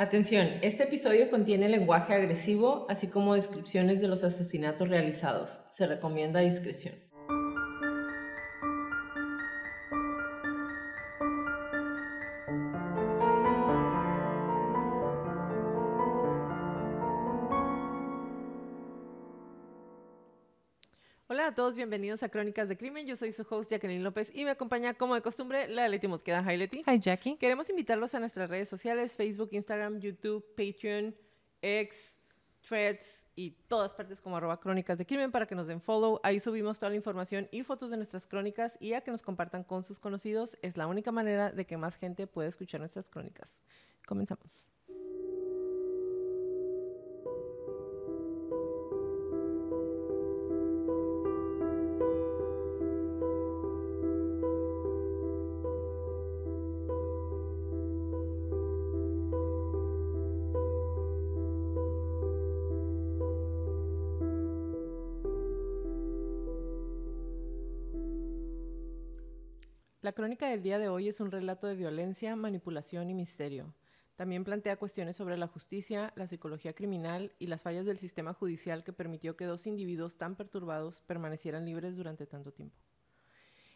Atención, este episodio contiene lenguaje agresivo, así como descripciones de los asesinatos realizados. Se recomienda discreción. Hola a todos, bienvenidos a Crónicas de Crimen. Yo soy su host, Jacqueline López, y me acompaña, como de costumbre, la Leti Mosqueda. Hi, Leti. Hi, Jackie. Queremos invitarlos a nuestras redes sociales, Facebook, Instagram, YouTube, Patreon, X, Threads y todas partes como @Crónicas de Crimen para que nos den follow. Ahí subimos toda la información y fotos de nuestras crónicas y a que nos compartan con sus conocidos. Es la única manera de que más gente pueda escuchar nuestras crónicas. Comenzamos. La crónica del día de hoy es un relato de violencia, manipulación y misterio. También plantea cuestiones sobre la justicia, la psicología criminal y las fallas del sistema judicial que permitió que dos individuos tan perturbados permanecieran libres durante tanto tiempo.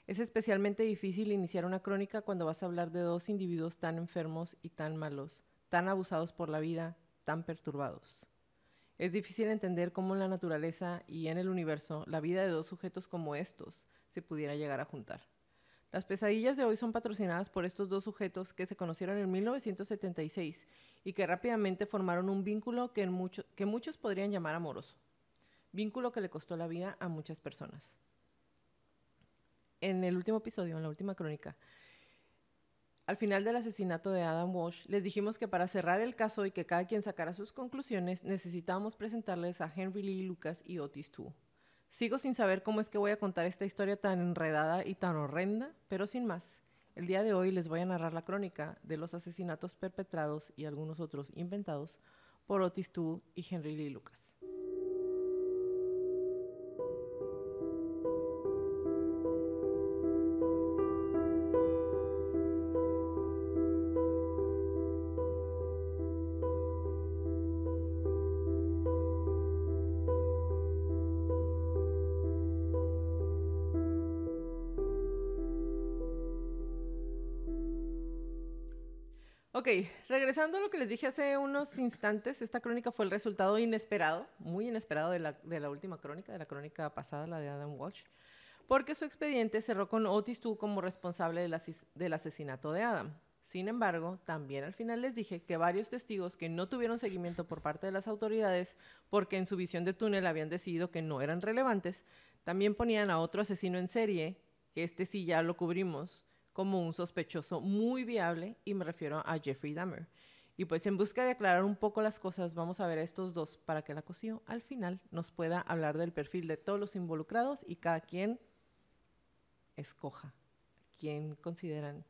Es especialmente difícil iniciar una crónica cuando vas a hablar de dos individuos tan enfermos y tan malos, tan abusados por la vida, tan perturbados. Es difícil entender cómo en la naturaleza y en el universo la vida de dos sujetos como estos se pudiera llegar a juntar. Las pesadillas de hoy son patrocinadas por estos dos sujetos que se conocieron en 1976 y que rápidamente formaron un vínculo que muchos podrían llamar amoroso. Vínculo que le costó la vida a muchas personas. En el último episodio, en la última crónica, al final del asesinato de Adam Walsh, les dijimos que para cerrar el caso y que cada quien sacara sus conclusiones, necesitábamos presentarles a Henry Lee Lucas y Otis Toole. Sigo sin saber cómo es que voy a contar esta historia tan enredada y tan horrenda, pero sin más, el día de hoy les voy a narrar la crónica de los asesinatos perpetrados y algunos otros inventados por Otis Toole y Henry Lee Lucas. Ok, regresando a lo que les dije hace unos instantes, esta crónica fue el resultado inesperado, muy inesperado de la última crónica, de la crónica pasada, la de Adam Walsh, porque su expediente cerró con Otis Toole como responsable del asesinato de Adam. Sin embargo, también al final les dije que varios testigos que no tuvieron seguimiento por parte de las autoridades porque en su visión de túnel habían decidido que no eran relevantes, también ponían a otro asesino en serie, que este sí ya lo cubrimos, como un sospechoso muy viable, y me refiero a Jeffrey Dahmer. Y pues en busca de aclarar un poco las cosas, vamos a ver a estos dos para que la Cosío al final nos pueda hablar del perfil de todos los involucrados y cada quien escoja quién consideran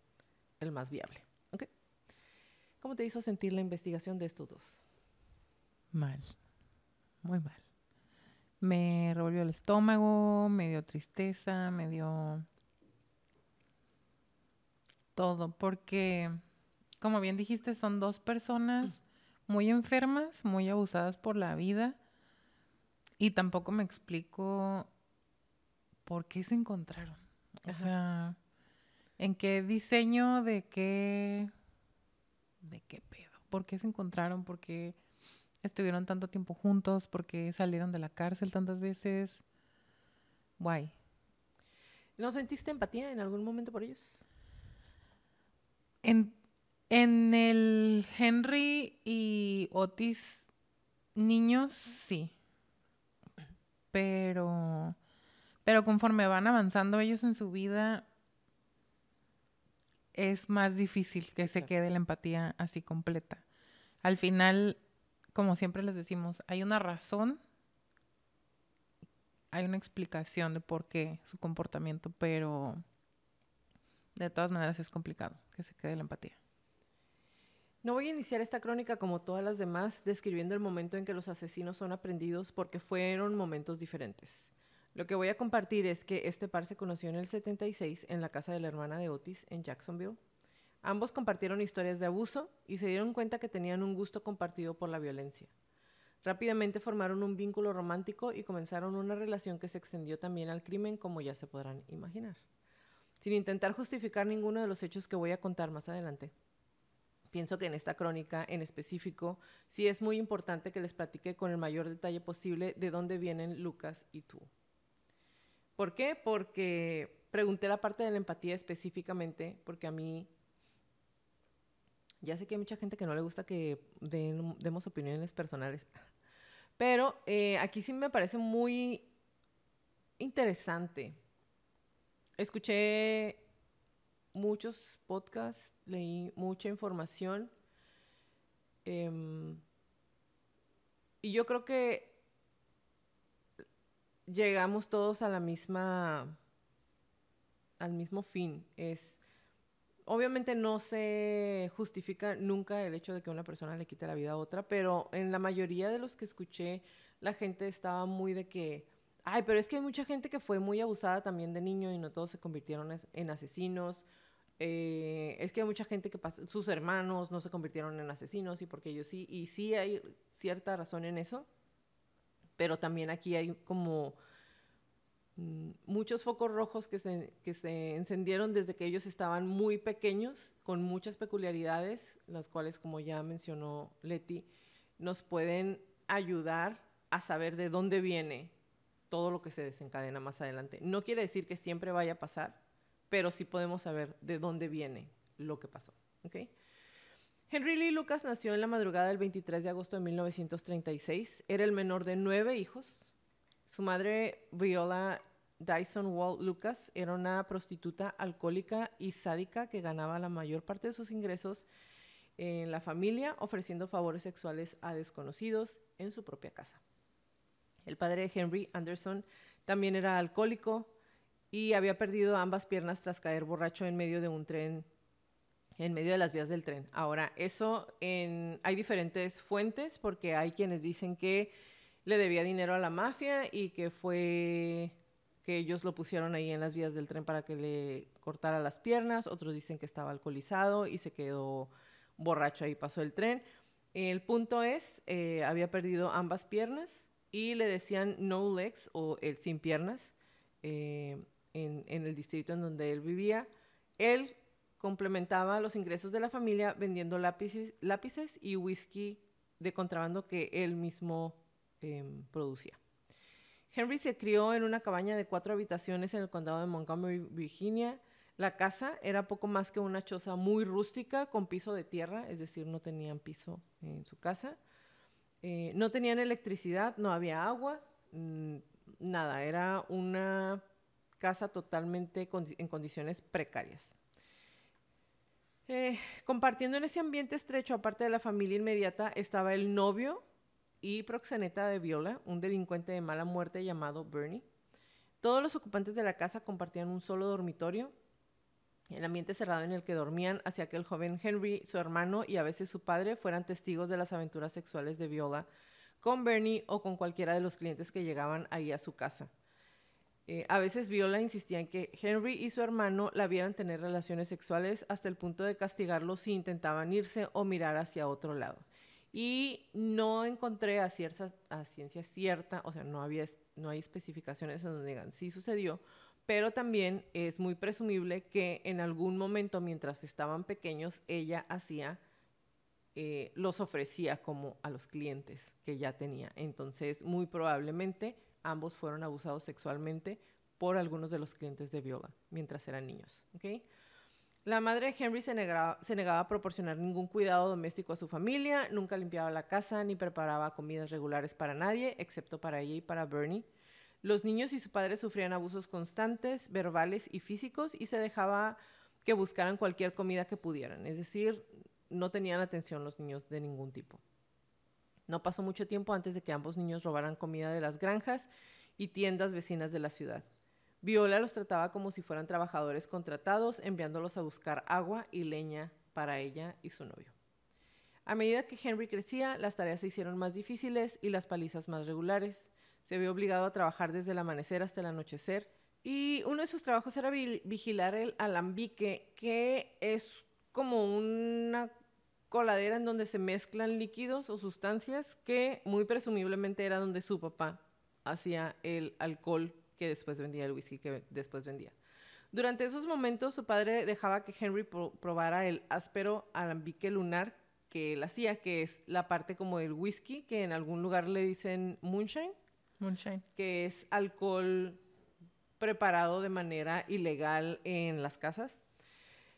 el más viable. ¿Okay? ¿Cómo te hizo sentir la investigación de estos dos? Mal, muy mal. Me revolvió el estómago, me dio tristeza, me dio todo, porque, como bien dijiste, son dos personas muy enfermas, muy abusadas por la vida, y tampoco me explico por qué se encontraron. O sea, ¿en qué diseño de qué pedo? ¿Por qué se encontraron? ¿Por qué estuvieron tanto tiempo juntos? ¿Por qué salieron de la cárcel tantas veces? Guay. ¿No sentiste empatía en algún momento por ellos? En el Henry y Otis niños, sí. Pero conforme van avanzando ellos en su vida, es más difícil que se quede la empatía así completa. Al final, como siempre les decimos, hay una razón, hay una explicación de por qué su comportamiento, pero de todas maneras es complicado que se quede la empatía. No voy a iniciar esta crónica como todas las demás, describiendo el momento en que los asesinos son aprendidos porque fueron momentos diferentes. Lo que voy a compartir es que este par se conoció en el 76 en la casa de la hermana de Otis en Jacksonville. Ambos compartieron historias de abuso y se dieron cuenta que tenían un gusto compartido por la violencia. Rápidamente formaron un vínculo romántico y comenzaron una relación que se extendió también al crimen, como ya se podrán imaginar. Sin intentar justificar ninguno de los hechos que voy a contar más adelante, pienso que en esta crónica en específico sí es muy importante que les platique con el mayor detalle posible de dónde vienen Lucas y tú. ¿Por qué? Porque pregunté la parte de la empatía específicamente, porque a mí, ya sé que hay mucha gente que no le gusta que demos opiniones personales, pero aquí sí me parece muy interesante. Escuché muchos podcasts, leí mucha información y yo creo que llegamos todos a la misma, al mismo fin. Obviamente no se justifica nunca el hecho de que una persona le quite la vida a otra, pero en la mayoría de los que escuché, la gente estaba muy de que, ay, pero es que hay mucha gente que fue muy abusada también de niño y no todos se convirtieron en asesinos. Es que hay mucha gente que sus hermanos no se convirtieron en asesinos y porque ellos sí, y sí hay cierta razón en eso, pero también aquí hay como muchos focos rojos que se encendieron desde que ellos estaban muy pequeños, con muchas peculiaridades, las cuales, como ya mencionó Leti, nos pueden ayudar a saber de dónde viene todo lo que se desencadena más adelante. No quiere decir que siempre vaya a pasar, pero sí podemos saber de dónde viene lo que pasó. ¿Okay? Henry Lee Lucas nació en la madrugada del 23 de agosto de 1936. Era el menor de 9 hijos. Su madre, Viola Dyson Wall Lucas, era una prostituta alcohólica y sádica que ganaba la mayor parte de sus ingresos en la familia, ofreciendo favores sexuales a desconocidos en su propia casa. El padre de Henry, Anderson, también era alcohólico y había perdido ambas piernas tras caer borracho en medio de un tren, en medio de las vías del tren. Ahora, hay diferentes fuentes porque hay quienes dicen que le debía dinero a la mafia y que ellos lo pusieron ahí en las vías del tren para que le cortara las piernas. Otros dicen que estaba alcoholizado y se quedó borracho ahí, pasó el tren. El punto es, había perdido ambas piernas y le decían no legs o el sin piernas en el distrito en donde él vivía. Él complementaba los ingresos de la familia vendiendo lápices y whisky de contrabando que él mismo producía. Henry se crió en una cabaña de 4 habitaciones en el condado de Montgomery, Virginia. La casa era poco más que una choza muy rústica con piso de tierra, es decir, no tenían piso en su casa. No tenían electricidad, no había agua, nada. Era una casa totalmente en condiciones precarias. Compartiendo en ese ambiente estrecho, aparte de la familia inmediata, estaba el novio y proxeneta de Viola, un delincuente de mala muerte llamado Bernie. Todos los ocupantes de la casa compartían un solo dormitorio. El ambiente cerrado en el que dormían hacía que el joven Henry, su hermano y a veces su padre fueran testigos de las aventuras sexuales de Viola con Bernie o con cualquiera de los clientes que llegaban ahí a su casa. A veces Viola insistía en que Henry y su hermano la vieran tener relaciones sexuales hasta el punto de castigarlos si intentaban irse o mirar hacia otro lado. Y no encontré a ciencia cierta, o sea, no hay especificaciones en donde digan sí sucedió, pero también es muy presumible que en algún momento mientras estaban pequeños ella los ofrecía como a los clientes que ya tenía. Entonces, muy probablemente ambos fueron abusados sexualmente por algunos de los clientes de Viola mientras eran niños. ¿Okay? La madre de Henry se negaba a proporcionar ningún cuidado doméstico a su familia, nunca limpiaba la casa ni preparaba comidas regulares para nadie, excepto para ella y para Bernie. Los niños y su padre sufrían abusos constantes, verbales y físicos, y se dejaba que buscaran cualquier comida que pudieran. Es decir, no tenían atención los niños de ningún tipo. No pasó mucho tiempo antes de que ambos niños robaran comida de las granjas y tiendas vecinas de la ciudad. Viola los trataba como si fueran trabajadores contratados, enviándolos a buscar agua y leña para ella y su novio. A medida que Henry crecía, las tareas se hicieron más difíciles y las palizas más regulares. Se vio obligado a trabajar desde el amanecer hasta el anochecer y uno de sus trabajos era vigilar el alambique, que es como una coladera en donde se mezclan líquidos o sustancias que muy presumiblemente era donde su papá hacía el alcohol que después vendía, el whisky que después vendía. Durante esos momentos su padre dejaba que Henry probara el áspero alambique lunar que él hacía, que es la parte como del whisky, que en algún lugar le dicen moonshine, que es alcohol preparado de manera ilegal en las casas.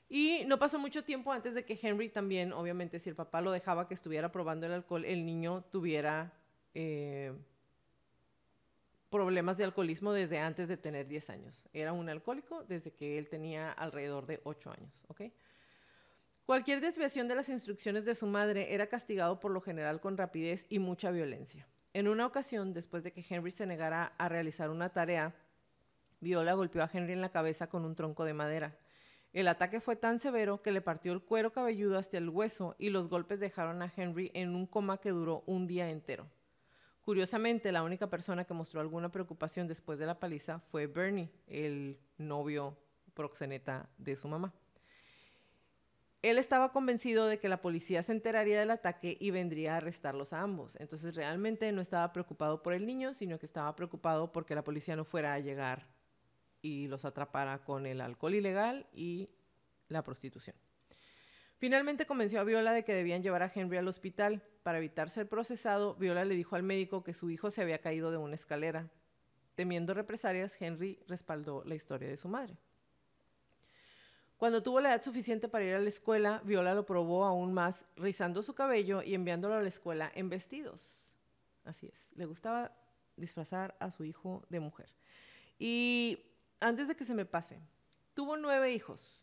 Y no pasó mucho tiempo antes de que Henry también, obviamente, si el papá lo dejaba que estuviera probando el alcohol, el niño tuviera problemas de alcoholismo desde antes de tener 10 años. Era un alcohólico desde que él tenía alrededor de 8 años, ¿ok? Cualquier desviación de las instrucciones de su madre era castigado por lo general con rapidez y mucha violencia. En una ocasión, después de que Henry se negara a realizar una tarea, Viola golpeó a Henry en la cabeza con un tronco de madera. El ataque fue tan severo que le partió el cuero cabelludo hasta el hueso y los golpes dejaron a Henry en un coma que duró un día entero. Curiosamente, la única persona que mostró alguna preocupación después de la paliza fue Bernie, el novio proxeneta de su mamá. Él estaba convencido de que la policía se enteraría del ataque y vendría a arrestarlos a ambos. Entonces realmente no estaba preocupado por el niño, sino que estaba preocupado porque la policía no fuera a llegar y los atrapara con el alcohol ilegal y la prostitución. Finalmente convenció a Viola de que debían llevar a Henry al hospital. Para evitar ser procesado, Viola le dijo al médico que su hijo se había caído de una escalera. Temiendo represalias, Henry respaldó la historia de su madre. Cuando tuvo la edad suficiente para ir a la escuela, Viola lo probó aún más, rizando su cabello y enviándolo a la escuela en vestidos. Así es, le gustaba disfrazar a su hijo de mujer. Y antes de que se me pase, tuvo 9 hijos.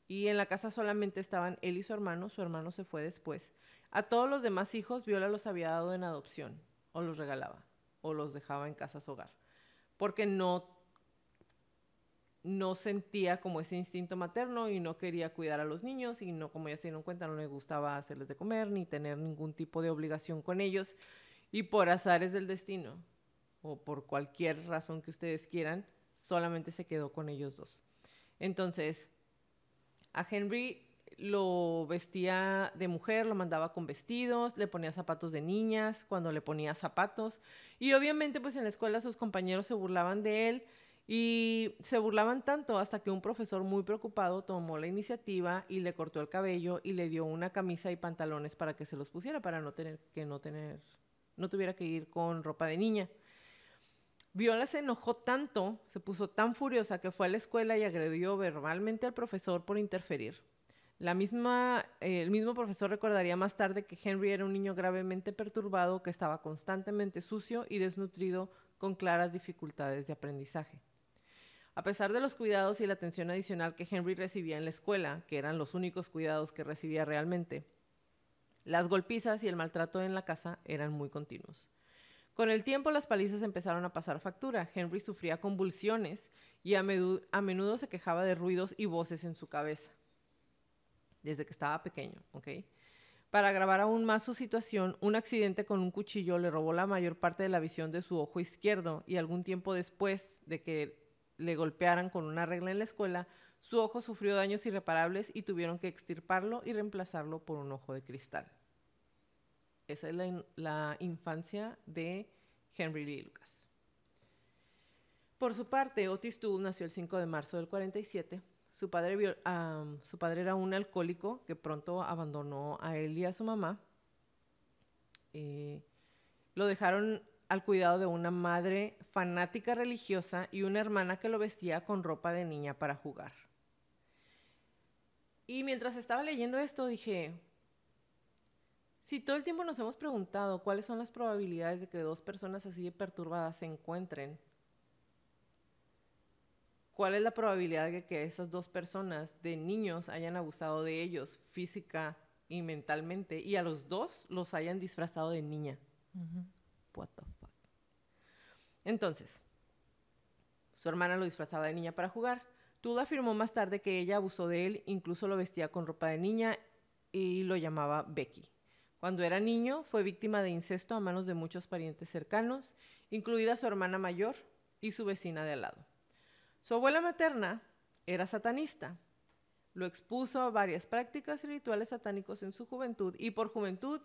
Y en la casa solamente estaban él y su hermano se fue después. A todos los demás hijos, Viola los había dado en adopción, o los regalaba, o los dejaba en casas hogar, porque no sentía como ese instinto materno y no quería cuidar a los niños y no, como ya se dieron cuenta, no le gustaba hacerles de comer ni tener ningún tipo de obligación con ellos. Y por azares del destino, o por cualquier razón que ustedes quieran, solamente se quedó con ellos 2. Entonces, a Henry lo vestía de mujer, lo mandaba con vestidos, le ponía zapatos de niñas cuando le ponía zapatos. Y obviamente pues en la escuela sus compañeros se burlaban de él y se burlaban tanto hasta que un profesor muy preocupado tomó la iniciativa y le cortó el cabello y le dio una camisa y pantalones para que se los pusiera, para no tuviera que ir con ropa de niña. Viola se enojó tanto, se puso tan furiosa que fue a la escuela y agredió verbalmente al profesor por interferir. El mismo profesor recordaría más tarde que Henry era un niño gravemente perturbado que estaba constantemente sucio y desnutrido con claras dificultades de aprendizaje. A pesar de los cuidados y la atención adicional que Henry recibía en la escuela, que eran los únicos cuidados que recibía realmente, las golpizas y el maltrato en la casa eran muy continuos. Con el tiempo las palizas empezaron a pasar factura. Henry sufría convulsiones y a menudo se quejaba de ruidos y voces en su cabeza, desde que estaba pequeño, ¿ok? Para agravar aún más su situación, un accidente con un cuchillo le robó la mayor parte de la visión de su ojo izquierdo y algún tiempo después de que le golpearan con una regla en la escuela, su ojo sufrió daños irreparables y tuvieron que extirparlo y reemplazarlo por un ojo de cristal. Esa es la infancia de Henry Lee Lucas. Por su parte, Otis Toole nació el 5 de marzo del 47. Su padre era un alcohólico que pronto abandonó a él y a su mamá. Lo dejaron al cuidado de una madre fanática religiosa y una hermana que lo vestía con ropa de niña para jugar. Y mientras estaba leyendo esto dije, si todo el tiempo nos hemos preguntado cuáles son las probabilidades de que 2 personas así de perturbadas se encuentren, ¿cuál es la probabilidad de que esas 2 personas de niños hayan abusado de ellos física y mentalmente y a los 2 los hayan disfrazado de niña? What the fuck. Entonces, su hermana lo disfrazaba de niña para jugar. Toole afirmó más tarde que ella abusó de él, incluso lo vestía con ropa de niña y lo llamaba Becky. Cuando era niño, fue víctima de incesto a manos de muchos parientes cercanos, incluida su hermana mayor y su vecina de al lado. Su abuela materna era satanista. Lo expuso a varias prácticas y rituales satánicos en su juventud. Y por juventud,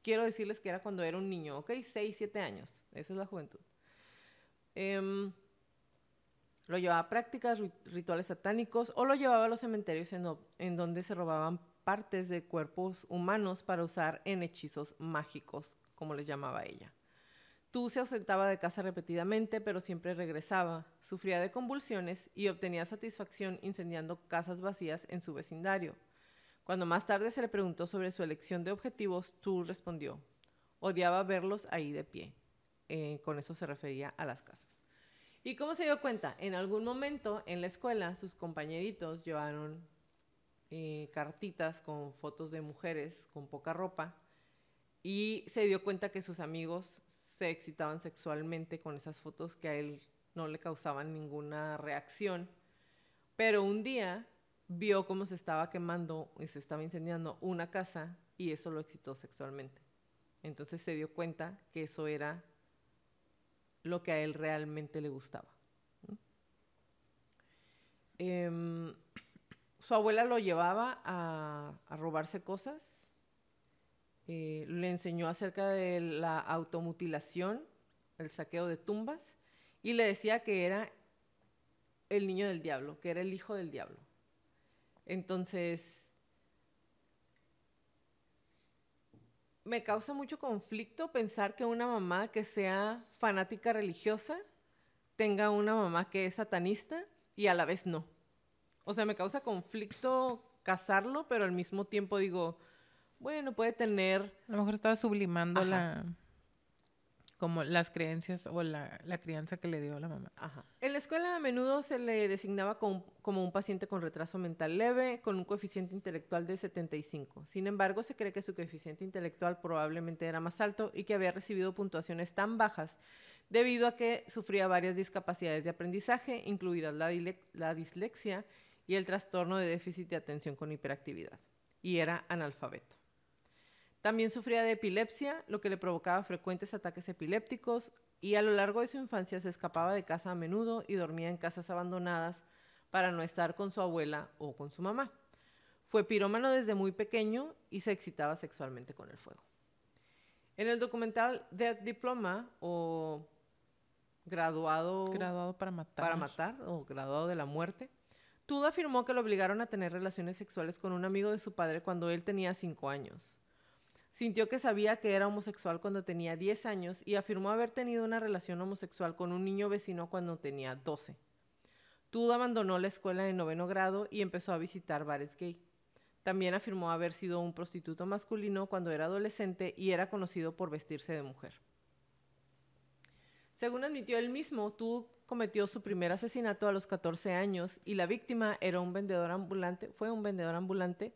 quiero decirles que era cuando era un niño, ¿ok? 6, 7 años. Esa es la juventud. Lo llevaba a prácticas, rituales satánicos, o lo llevaba a los cementerios en donde se robaban partes de cuerpos humanos para usar en hechizos mágicos, como les llamaba ella. Tu se ausentaba de casa repetidamente, pero siempre regresaba. Sufría de convulsiones y obtenía satisfacción incendiando casas vacías en su vecindario. Cuando más tarde se le preguntó sobre su elección de objetivos, Tu respondió: odiaba verlos ahí de pie. Con eso se refería a las casas. ¿Y cómo se dio cuenta? En algún momento en la escuela sus compañeritos llevaron cartitas con fotos de mujeres con poca ropa y se dio cuenta que sus amigos se excitaban sexualmente con esas fotos que a él no le causaban ninguna reacción. Pero un día vio cómo se estaba quemando y se estaba incendiando una casa y eso lo excitó sexualmente. Entonces se dio cuenta que eso era lo que a él realmente le gustaba. Su abuela lo llevaba a robarse cosas. Le enseñó acerca de la automutilación, el saqueo de tumbas, y le decía que era el niño del diablo, que era el hijo del diablo. Entonces, me causa mucho conflicto pensar que una mamá que sea fanática religiosa tenga una mamá que es satanista y a la vez no. O sea, me causa conflicto casarlo, pero al mismo tiempo digo, bueno, puede tener... A lo mejor estaba sublimando como las creencias o la crianza que le dio la mamá. Ajá. En la escuela a menudo se le designaba como un paciente con retraso mental leve, con un coeficiente intelectual de 75. Sin embargo, se cree que su coeficiente intelectual probablemente era más alto y que había recibido puntuaciones tan bajas debido a que sufría varias discapacidades de aprendizaje, incluidas la dislexia y el trastorno de déficit de atención con hiperactividad, y era analfabeto. También sufría de epilepsia, lo que le provocaba frecuentes ataques epilépticos, y a lo largo de su infancia se escapaba de casa a menudo y dormía en casas abandonadas para no estar con su abuela o con su mamá. Fue pirómano desde muy pequeño y se excitaba sexualmente con el fuego. En el documental Death Diploma, o graduado para matar o graduado de la muerte, Tud afirmó que lo obligaron a tener relaciones sexuales con un amigo de su padre cuando él tenía 5 años. Sintió que sabía que era homosexual cuando tenía 10 años y afirmó haber tenido una relación homosexual con un niño vecino cuando tenía 12. Tud abandonó la escuela en 9º grado y empezó a visitar bares gay. También afirmó haber sido un prostituto masculino cuando era adolescente y era conocido por vestirse de mujer. Según admitió él mismo, Tud cometió su primer asesinato a los 14 años y la víctima fue un vendedor ambulante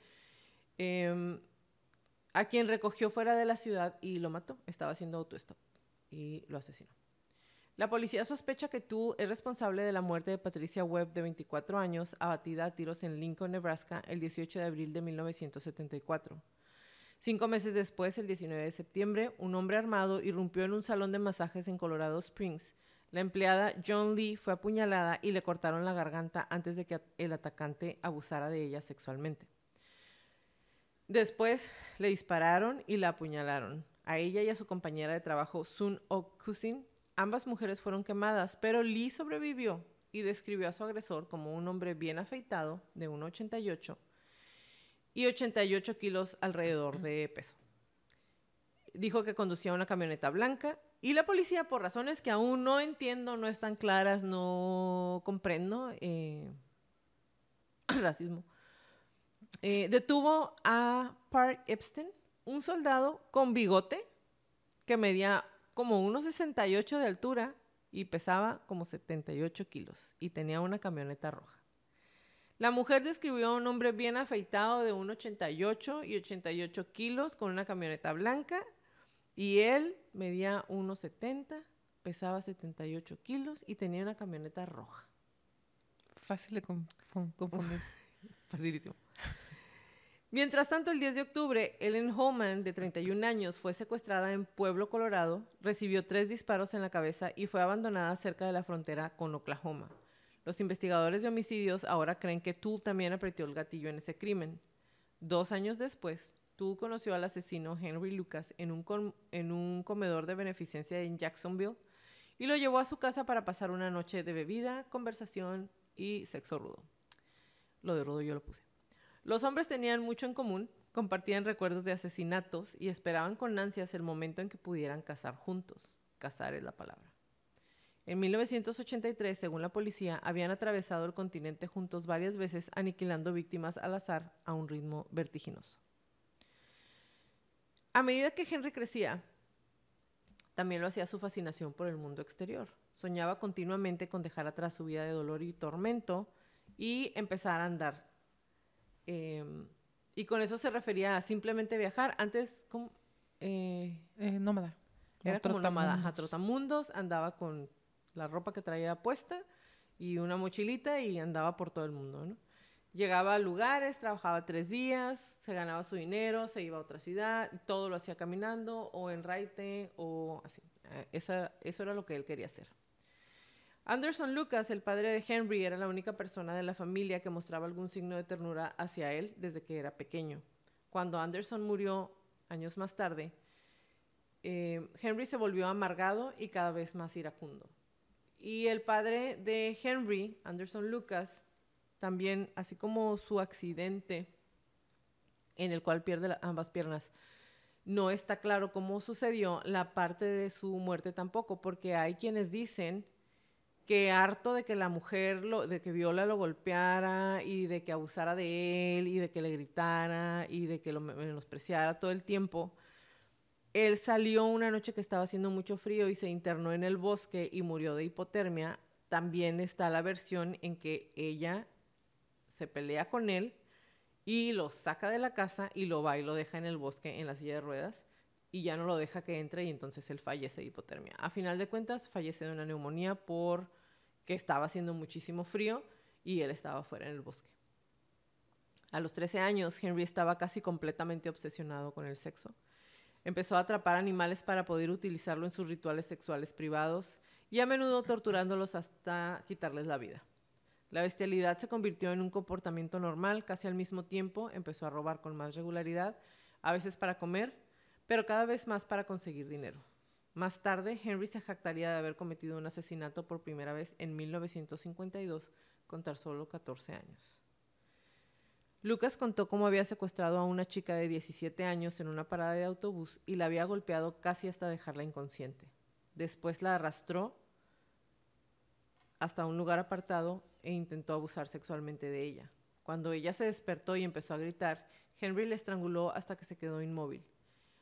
a quien recogió fuera de la ciudad y lo mató. Estaba haciendo autostop y lo asesinó. La policía sospecha que Tud es responsable de la muerte de Patricia Webb, de 24 años, abatida a tiros en Lincoln, Nebraska, el 18 de abril de 1974. 5 meses después, el 19 de septiembre, un hombre armado irrumpió en un salón de masajes en Colorado Springs. La empleada John Lee fue apuñalada y le cortaron la garganta antes de que el atacante abusara de ella sexualmente. Después le dispararon y la apuñalaron. A ella y a su compañera de trabajo, Sun Ok Kusin. Ambas mujeres fueron quemadas, pero Lee sobrevivió y describió a su agresor como un hombre bien afeitado, de 1,88 y 88 kilos alrededor de peso. Dijo que conducía una camioneta blanca y la policía, por razones que aún no entiendo, no están claras, no comprendo, racismo, detuvo a Park Epstein, un soldado con bigote que medía como 1,68 de altura y pesaba como 78 kilos y tenía una camioneta roja. La mujer describió a un hombre bien afeitado de 1,88 y 88 kilos con una camioneta blanca y él medía 1,70, pesaba 78 kilos y tenía una camioneta roja. Fácil de confundir. Facilísimo. Mientras tanto, el 10 de octubre, Ellen Holman, de 31 años, fue secuestrada en Pueblo, Colorado, recibió 3 disparos en la cabeza y fue abandonada cerca de la frontera con Oklahoma. Los investigadores de homicidios ahora creen que Toole también apretó el gatillo en ese crimen. 2 años después, Toole conoció al asesino Henry Lucas en un comedor de beneficencia en Jacksonville y lo llevó a su casa para pasar una noche de bebida, conversación y sexo rudo. Lo de rudo yo lo puse. Los hombres tenían mucho en común, compartían recuerdos de asesinatos y esperaban con ansias el momento en que pudieran cazar juntos. Cazar es la palabra. En 1983, según la policía, habían atravesado el continente juntos varias veces, aniquilando víctimas al azar a un ritmo vertiginoso. A medida que Henry crecía, también lo hacía su fascinación por el mundo exterior. Soñaba continuamente con dejar atrás su vida de dolor y tormento y empezar a andar. Y con eso se refería a simplemente viajar. Antes, ¿cómo? Nómada. Era como nómada, trotamundos, andaba con la ropa que traía puesta y una mochilita y andaba por todo el mundo, ¿no? Llegaba a lugares, trabajaba 3 días, se ganaba su dinero, se iba a otra ciudad, todo lo hacía caminando o en raite o así. Eso era lo que él quería hacer. Anderson Lucas, el padre de Henry, era la única persona de la familia que mostraba algún signo de ternura hacia él desde que era pequeño. Cuando Anderson murió años más tarde, Henry se volvió amargado y cada vez más iracundo. Y el padre de Henry, Anderson Lucas, también, así como su accidente en el cual pierde ambas piernas, no está claro cómo sucedió, la parte de su muerte tampoco, porque hay quienes dicen que harto de que la mujer, de que Viola lo golpeara y de que abusara de él y de que le gritara y de que lo menospreciara todo el tiempo, él salió una noche que estaba haciendo mucho frío y se internó en el bosque y murió de hipotermia. También está la versión en que ella se pelea con él y lo saca de la casa y lo va y lo deja en el bosque en la silla de ruedas y ya no lo deja que entre y entonces él fallece de hipotermia. A final de cuentas fallece de una neumonía porque estaba haciendo muchísimo frío y él estaba fuera en el bosque. A los 13 años, Henry estaba casi completamente obsesionado con el sexo. Empezó a atrapar animales para poder utilizarlo en sus rituales sexuales privados y a menudo torturándolos hasta quitarles la vida. La bestialidad se convirtió en un comportamiento normal. Casi al mismo tiempo empezó a robar con más regularidad, a veces para comer, pero cada vez más para conseguir dinero. Más tarde, Henry se jactaría de haber cometido un asesinato por primera vez en 1952, con tan solo 14 años. Lucas contó cómo había secuestrado a una chica de 17 años en una parada de autobús y la había golpeado casi hasta dejarla inconsciente. Después la arrastró hasta un lugar apartado e intentó abusar sexualmente de ella. Cuando ella se despertó y empezó a gritar, Henry la estranguló hasta que se quedó inmóvil.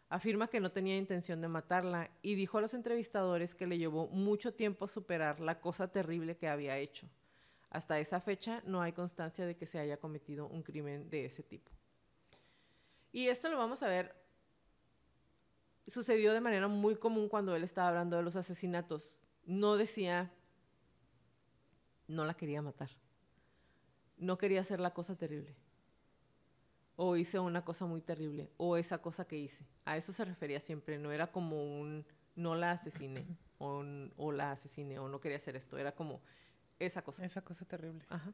Afirma que no tenía intención de matarla y dijo a los entrevistadores que le llevó mucho tiempo superar la cosa terrible que había hecho. Hasta esa fecha no hay constancia de que se haya cometido un crimen de ese tipo. Y esto lo vamos a ver, sucedió de manera muy común cuando él estaba hablando de los asesinatos. No decía, no la quería matar. No quería hacer la cosa terrible. O hice una cosa muy terrible. O esa cosa que hice. A eso se refería siempre. No era como un, no la asesiné. O la asesiné. O no quería hacer esto. Era como esa cosa. Esa cosa terrible. Ajá.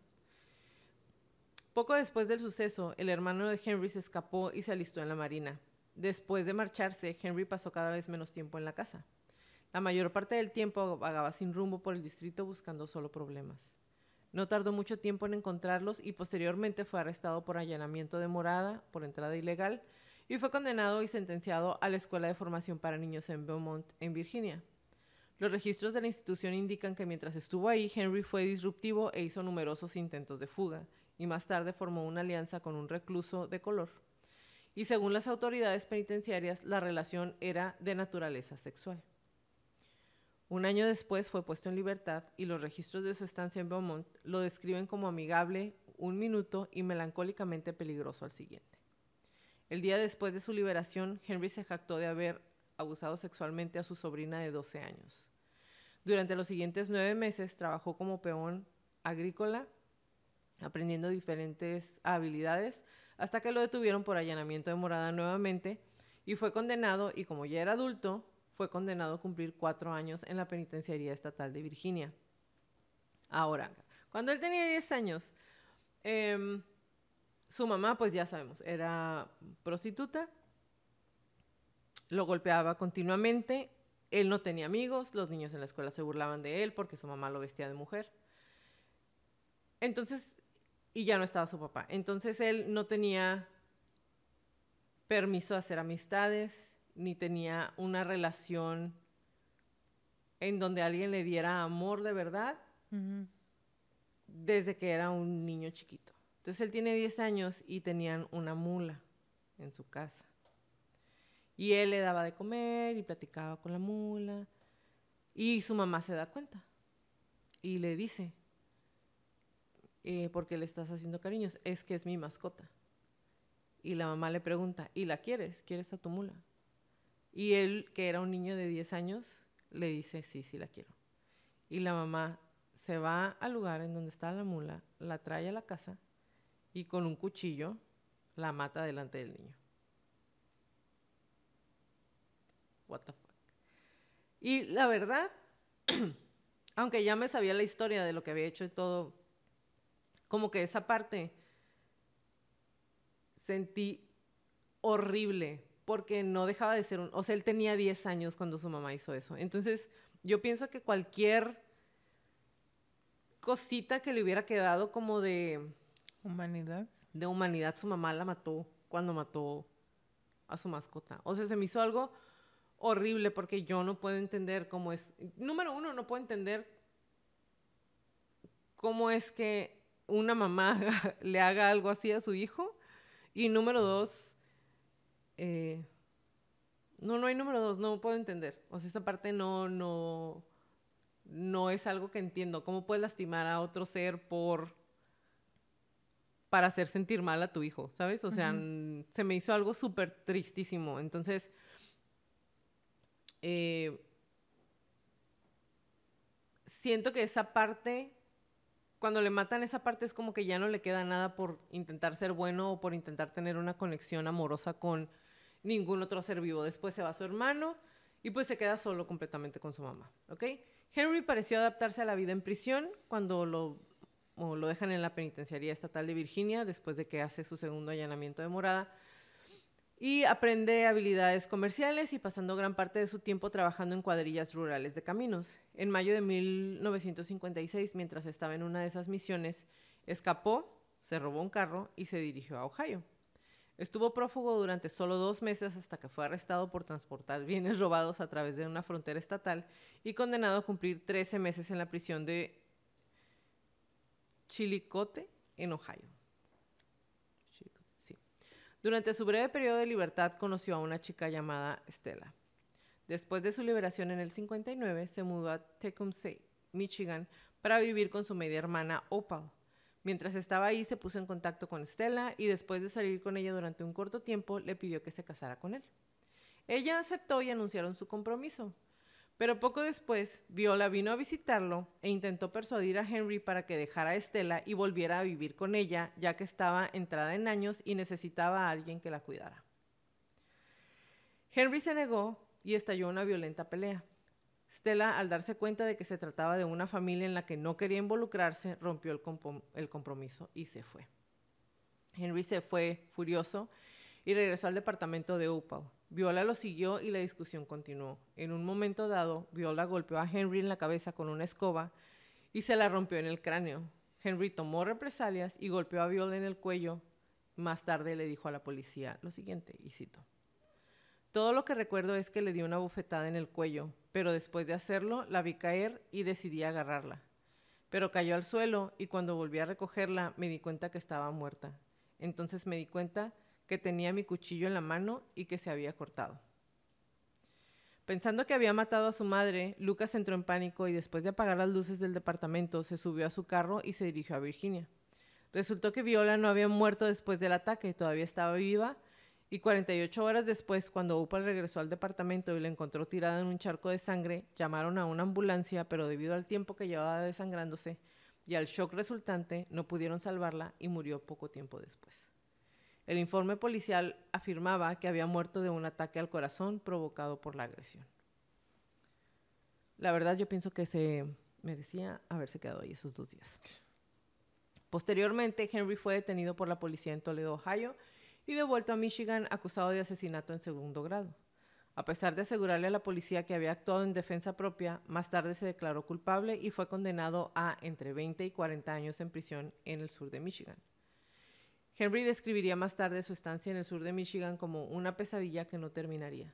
Poco después del suceso, el hermano de Henry se escapó y se alistó en la marina. Después de marcharse, Henry pasó cada vez menos tiempo en la casa. La mayor parte del tiempo vagaba sin rumbo por el distrito buscando solo problemas. No tardó mucho tiempo en encontrarlos y posteriormente fue arrestado por allanamiento de morada, por entrada ilegal, y fue condenado y sentenciado a la Escuela de Formación para Niños en Beaumont, en Virginia. Los registros de la institución indican que mientras estuvo ahí, Henry fue disruptivo e hizo numerosos intentos de fuga, y más tarde formó una alianza con un recluso de color. Y según las autoridades penitenciarias, la relación era de naturaleza sexual. Un año después fue puesto en libertad y los registros de su estancia en Beaumont lo describen como amigable un minuto y melancólicamente peligroso al siguiente. El día después de su liberación, Henry se jactó de haber abusado sexualmente a su sobrina de 12 años. Durante los siguientes 9 meses trabajó como peón agrícola, aprendiendo diferentes habilidades, hasta que lo detuvieron por allanamiento de morada nuevamente y fue condenado, y como ya era adulto, fue condenado a cumplir 4 años en la penitenciaría estatal de Virginia. Ahora, Cuando él tenía 10 años, su mamá, pues ya sabemos, era prostituta, lo golpeaba continuamente, él no tenía amigos, los niños en la escuela se burlaban de él porque su mamá lo vestía de mujer. Entonces, y ya no estaba su papá. Entonces él no tenía permiso de hacer amistades, ni tenía una relación en donde alguien le diera amor de verdad desde que era un niño chiquito. Entonces él tiene 10 años y tenían una mula en su casa. Y él le daba de comer y platicaba con la mula. Y su mamá se da cuenta y le dice, ¿por qué le estás haciendo cariños? Es que es mi mascota. Y la mamá le pregunta, ¿y la quieres? ¿Quieres a tu mula? Y él, que era un niño de 10 años, le dice, sí, sí la quiero. Y la mamá se va al lugar en donde está la mula, la trae a la casa y con un cuchillo la mata delante del niño. What the fuck. Y la verdad, aunque ya me sabía la historia de lo que había hecho y todo, como que esa parte sentí horrible porque no dejaba de ser o sea, él tenía 10 años cuando su mamá hizo eso. Entonces, yo pienso que cualquier cosita que le hubiera quedado como de humanidad, su mamá la mató cuando mató a su mascota. O sea, se me hizo algo horrible porque yo no puedo entender cómo es. Número uno, no puedo entender cómo es que una mamá le haga algo así a su hijo. Y número dos, no hay número dos, no puedo entender. O sea, esa parte no es algo que entiendo. ¿Cómo puedes lastimar a otro ser para hacer sentir mal a tu hijo? ¿Sabes? O sea, se me hizo algo súper tristísimo. Entonces, siento que esa parte, cuando le matan esa parte, es como que ya no le queda nada por intentar ser bueno o por intentar tener una conexión amorosa con ningún otro ser vivo. Después se va su hermano y pues se queda solo completamente con su mamá, ¿ok? Henry pareció adaptarse a la vida en prisión cuando lo dejan en la penitenciaría estatal de Virginia después de que hace su segundo allanamiento de morada y aprende habilidades comerciales y pasando gran parte de su tiempo trabajando en cuadrillas rurales de caminos. En mayo de 1956, mientras estaba en una de esas misiones, escapó, se robó un carro y se dirigió a Ohio. Estuvo prófugo durante solo 2 meses hasta que fue arrestado por transportar bienes robados a través de una frontera estatal y condenado a cumplir 13 meses en la prisión de Chillicothe, en Ohio. Sí. Durante su breve periodo de libertad conoció a una chica llamada Stella. Después de su liberación en el 59, se mudó a Tecumseh, Michigan, para vivir con su media hermana Opal. Mientras estaba ahí, se puso en contacto con Stella y después de salir con ella durante un corto tiempo, le pidió que se casara con él. Ella aceptó y anunciaron su compromiso. Pero poco después, Viola vino a visitarlo e intentó persuadir a Henry para que dejara a Stella y volviera a vivir con ella, ya que estaba entrada en años y necesitaba a alguien que la cuidara. Henry se negó y estalló una violenta pelea. Stella, al darse cuenta de que se trataba de una familia en la que no quería involucrarse, rompió el compromiso y se fue. Henry se fue furioso y regresó al departamento de Opal. Viola lo siguió y la discusión continuó. En un momento dado, Viola golpeó a Henry en la cabeza con una escoba y se la rompió en el cráneo. Henry tomó represalias y golpeó a Viola en el cuello. Más tarde le dijo a la policía lo siguiente, y cito: todo lo que recuerdo es que le di una bofetada en el cuello, pero después de hacerlo la vi caer y decidí agarrarla. Pero cayó al suelo y cuando volví a recogerla me di cuenta que estaba muerta. Entonces me di cuenta que tenía mi cuchillo en la mano y que se había cortado. Pensando que había matado a su madre, Lucas entró en pánico y después de apagar las luces del departamento se subió a su carro y se dirigió a Virginia. Resultó que Viola no había muerto después del ataque, todavía estaba viva. Y 48 horas después, cuando Opal regresó al departamento y la encontró tirada en un charco de sangre, llamaron a una ambulancia, pero debido al tiempo que llevaba desangrándose y al shock resultante, no pudieron salvarla y murió poco tiempo después. El informe policial afirmaba que había muerto de un ataque al corazón provocado por la agresión. La verdad, yo pienso que se merecía haberse quedado ahí esos 2 días. Posteriormente, Henry fue detenido por la policía en Toledo, Ohio, y devuelto a Michigan acusado de asesinato en segundo grado. A pesar de asegurarle a la policía que había actuado en defensa propia, más tarde se declaró culpable y fue condenado a entre 20 y 40 años en prisión en el sur de Michigan. Henry describiría más tarde su estancia en el sur de Michigan como una pesadilla que no terminaría.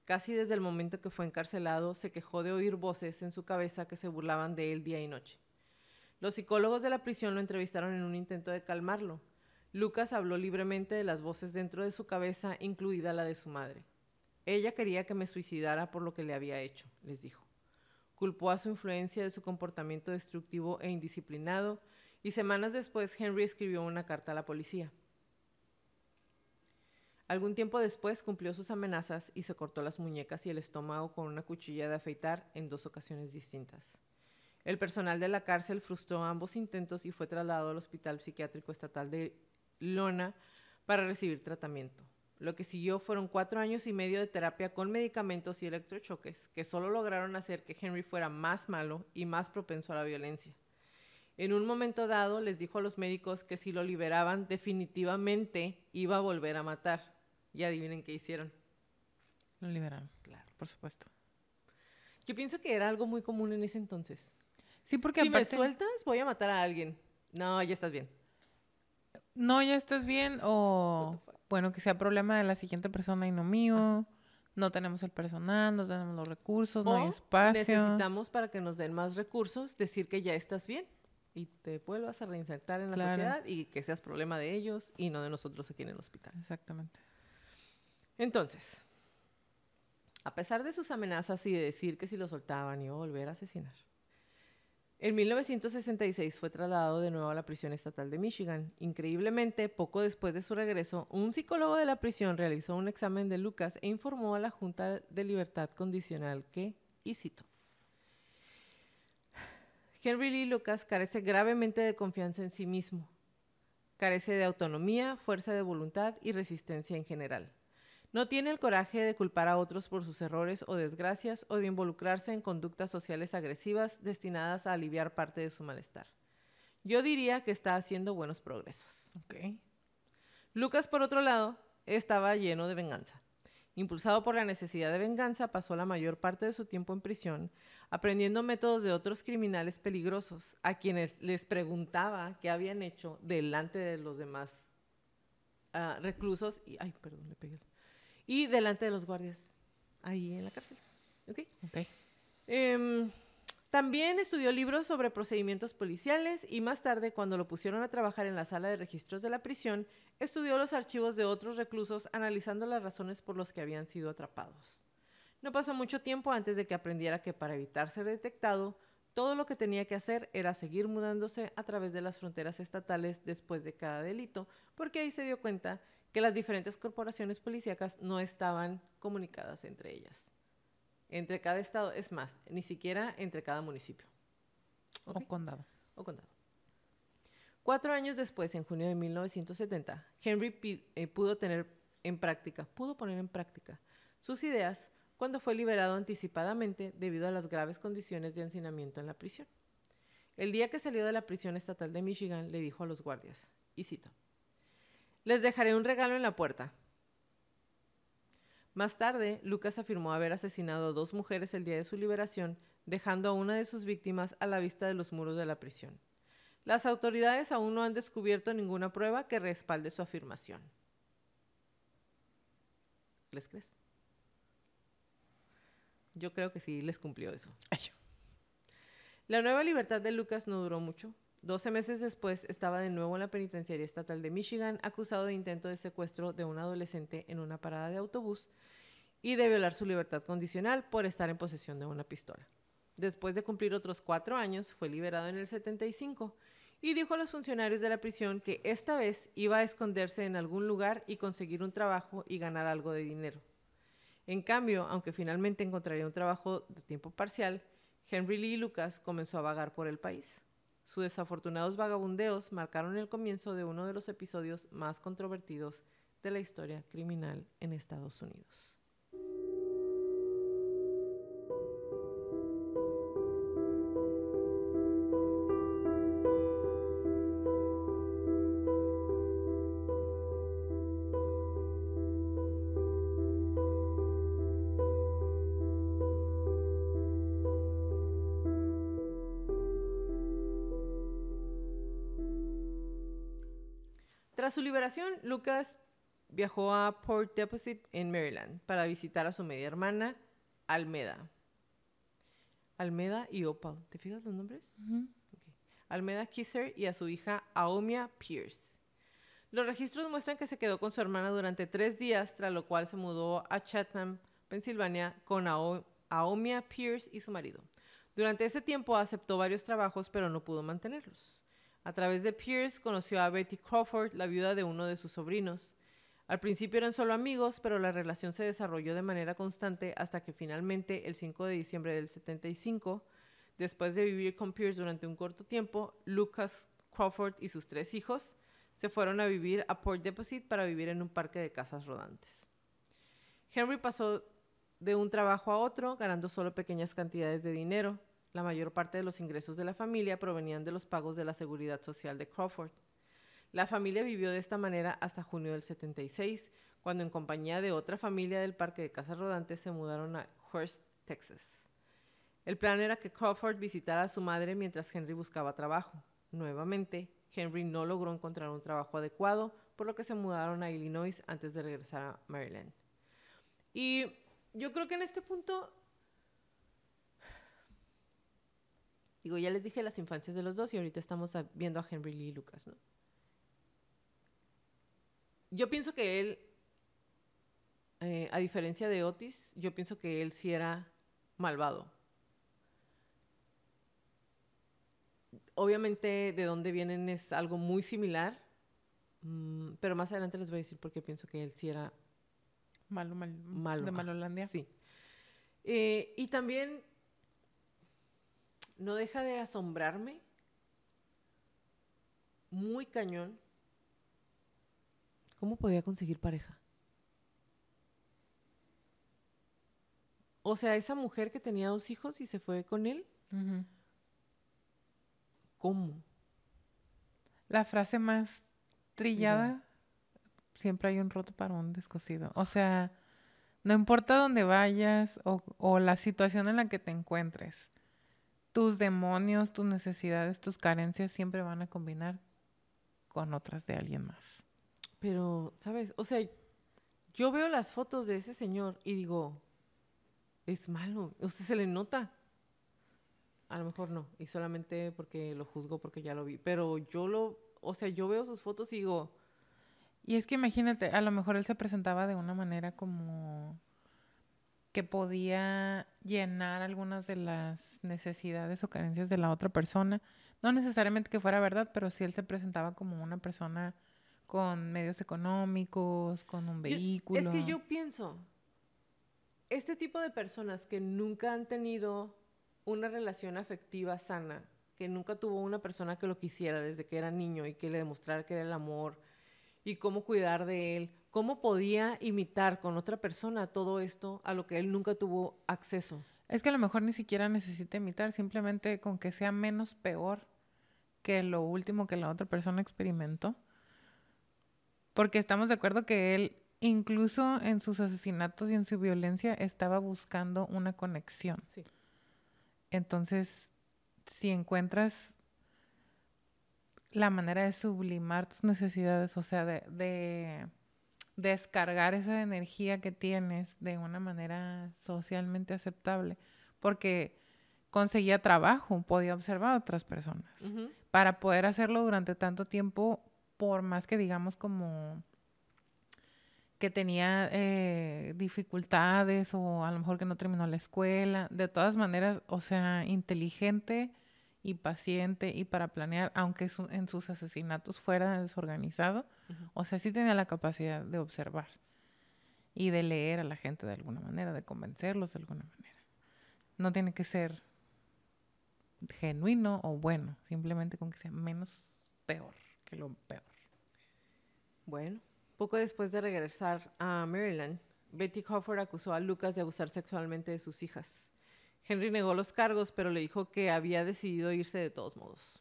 Casi desde el momento que fue encarcelado, se quejó de oír voces en su cabeza que se burlaban de él día y noche. Los psicólogos de la prisión lo entrevistaron en un intento de calmarlo. Lucas habló libremente de las voces dentro de su cabeza, incluida la de su madre. Ella quería que me suicidara por lo que le había hecho, les dijo. Culpó a su influencia de su comportamiento destructivo e indisciplinado, y semanas después Henry escribió una carta a la policía. Algún tiempo después cumplió sus amenazas y se cortó las muñecas y el estómago con una cuchilla de afeitar en 2 ocasiones distintas. El personal de la cárcel frustró ambos intentos y fue trasladado al Hospital Psiquiátrico Estatal de Lona para recibir tratamiento. Lo que siguió fueron 4 años y medio de terapia con medicamentos y electrochoques que solo lograron hacer que Henry fuera más malo y más propenso a la violencia. En un momento dado les dijo a los médicos que si lo liberaban definitivamente iba a volver a matar. Y adivinen qué hicieron. Lo liberaron. Claro. Por supuesto. Yo pienso que era algo muy común en ese entonces. Sí, porque Si aparte... me sueltas, voy a matar a alguien. No, ya estás bien. No, ya estás bien o... Bueno, que sea problema de la siguiente persona y no mío. No tenemos el personal, no tenemos los recursos, no hay espacio. Necesitamos, para que nos den más recursos, decir que ya estás bien y te vuelvas a reinsertar en la sociedad y que seas problema de ellos y no de nosotros aquí en el hospital. Exactamente. Entonces, a pesar de sus amenazas y de decir que si lo soltaban iba a volver a asesinar, en 1966 fue trasladado de nuevo a la prisión estatal de Michigan. Increíblemente, poco después de su regreso, un psicólogo de la prisión realizó un examen de Lucas e informó a la Junta de Libertad Condicional que, y cito, Henry Lee Lucas carece gravemente de confianza en sí mismo. Carece de autonomía, fuerza de voluntad y resistencia en general. No tiene el coraje de culpar a otros por sus errores o desgracias o de involucrarse en conductas sociales agresivas destinadas a aliviar parte de su malestar. Yo diría que está haciendo buenos progresos. Ok. Lucas, por otro lado, estaba lleno de venganza. Impulsado por la necesidad de venganza, pasó la mayor parte de su tiempo en prisión, aprendiendo métodos de otros criminales peligrosos, a quienes les preguntaba qué habían hecho delante de los demás reclusos. Y delante de los guardias ahí en la cárcel. ¿Okay? Ok. También estudió libros sobre procedimientos policiales y más tarde, cuando lo pusieron a trabajar en la sala de registros de la prisión, estudió los archivos de otros reclusos analizando las razones por las que habían sido atrapados. No pasó mucho tiempo antes de que aprendiera que para evitar ser detectado, todo lo que tenía que hacer era seguir mudándose a través de las fronteras estatales después de cada delito, porque ahí se dio cuenta que las diferentes corporaciones policíacas no estaban comunicadas entre ellas. Entre cada estado, es más, ni siquiera entre cada municipio. ¿Okay? O condado. 4 años después, en junio de 1970, Henry pudo poner en práctica sus ideas cuando fue liberado anticipadamente debido a las graves condiciones de hacinamiento en la prisión. El día que salió de la prisión estatal de Michigan, le dijo a los guardias, y cito, les dejaré un regalo en la puerta. Más tarde, Lucas afirmó haber asesinado a 2 mujeres el día de su liberación, dejando a una de sus víctimas a la vista de los muros de la prisión. Las autoridades aún no han descubierto ninguna prueba que respalde su afirmación. ¿Les crees? Yo creo que sí les cumplió eso. La nueva libertad de Lucas no duró mucho. 12 meses después estaba de nuevo en la penitenciaría estatal de Michigan, acusado de intento de secuestro de un adolescente en una parada de autobús y de violar su libertad condicional por estar en posesión de una pistola. Después de cumplir otros 4 años, fue liberado en el 75 y dijo a los funcionarios de la prisión que esta vez iba a esconderse en algún lugar y conseguir un trabajo y ganar algo de dinero. En cambio, aunque finalmente encontraría un trabajo de tiempo parcial, Henry Lee Lucas comenzó a vagar por el país. Sus desafortunados vagabundeos marcaron el comienzo de uno de los episodios más controvertidos de la historia criminal en Estados Unidos. Tras su liberación, Lucas viajó a Port Deposit en Maryland para visitar a su media hermana, Almeda. Almeda y Opal. ¿Te fijas los nombres? Ujú. Okay. Almeda Kisser y a su hija Aomia Pierce. Los registros muestran que se quedó con su hermana durante 3 días, tras lo cual se mudó a Chatham, Pensilvania, con Aomia Pierce y su marido. Durante ese tiempo aceptó varios trabajos, pero no pudo mantenerlos. A través de Pierce conoció a Betty Crawford, la viuda de uno de sus sobrinos. Al principio eran solo amigos, pero la relación se desarrolló de manera constante hasta que finalmente, el 5 de diciembre del 75, después de vivir con Pierce durante un corto tiempo, Lucas Crawford y sus 3 hijos se fueron a vivir a Port Deposit para vivir en un parque de casas rodantes. Henry pasó de un trabajo a otro, ganando solo pequeñas cantidades de dinero. La mayor parte de los ingresos de la familia provenían de los pagos de la seguridad social de Crawford. La familia vivió de esta manera hasta junio del 76, cuando en compañía de otra familia del parque de casas rodantes se mudaron a Hurst, Texas. El plan era que Crawford visitara a su madre mientras Henry buscaba trabajo. Nuevamente, Henry no logró encontrar un trabajo adecuado, por lo que se mudaron a Illinois antes de regresar a Maryland. Y yo creo que en este punto, digo, ya les dije las infancias de los dos y ahorita estamos viendo a Henry Lee Lucas, ¿no? Yo pienso que él, a diferencia de Otis, yo pienso que él sí era malvado. Obviamente de dónde vienen es algo muy similar, pero más adelante les voy a decir por qué pienso que él sí era Malo. malo. De Malolandia. Sí. Y también no deja de asombrarme muy cañón cómo podía conseguir pareja. O sea, esa mujer que tenía 2 hijos y se fue con él, Ujú. ¿cómo? La frase más trillada, siempre hay un roto para un descosido. O sea, no importa dónde vayas o la situación en la que te encuentres, tus demonios, tus necesidades, tus carencias siempre van a combinar con otras de alguien más. Pero, ¿sabes? O sea, yo veo las fotos de ese señor y digo, es malo. Usted se le nota. A lo mejor no. Y solamente porque lo juzgo porque ya lo vi. Pero o sea, yo veo sus fotos y digo, Y es que imagínate, a lo mejor él se presentaba de una manera como que podía llenar algunas de las necesidades o carencias de la otra persona. No necesariamente que fuera verdad, pero sí él se presentaba como una persona con medios económicos, con un es vehículo. que yo pienso, este tipo de personas que nunca han tenido una relación afectiva sana, que nunca tuvo una persona que lo quisiera desde que era niño y que le demostrara que era el amor y cómo cuidar de él, cómo podía imitar con otra persona todo esto a lo que él nunca tuvo acceso. Es que a lo mejor ni siquiera necesita imitar, simplemente con que sea menos peor que lo último que la otra persona experimentó. Porque estamos de acuerdo que él, incluso en sus asesinatos y en su violencia, estaba buscando una conexión. Sí. Entonces, si encuentras la manera de sublimar tus necesidades, o sea, de descargar esa energía que tienes de una manera socialmente aceptable, porque conseguía trabajo, podía observar a otras personas. Uh-huh. Para poder hacerlo durante tanto tiempo, por más que digamos como que tenía dificultades o a lo mejor que no terminó la escuela, de todas maneras, o sea, inteligente y paciente y para planear, aunque en sus asesinatos fuera desorganizado, Uh-huh. o sea, sí tenía la capacidad de observar y de leer a la gente de alguna manera, de convencerlos de alguna manera. No tiene que ser genuino o bueno, simplemente con que sea menos peor que lo peor. Bueno, poco después de regresar a Maryland, Betty Crawford acusó a Lucas de abusar sexualmente de sus hijas. Henry negó los cargos, pero le dijo que había decidido irse de todos modos.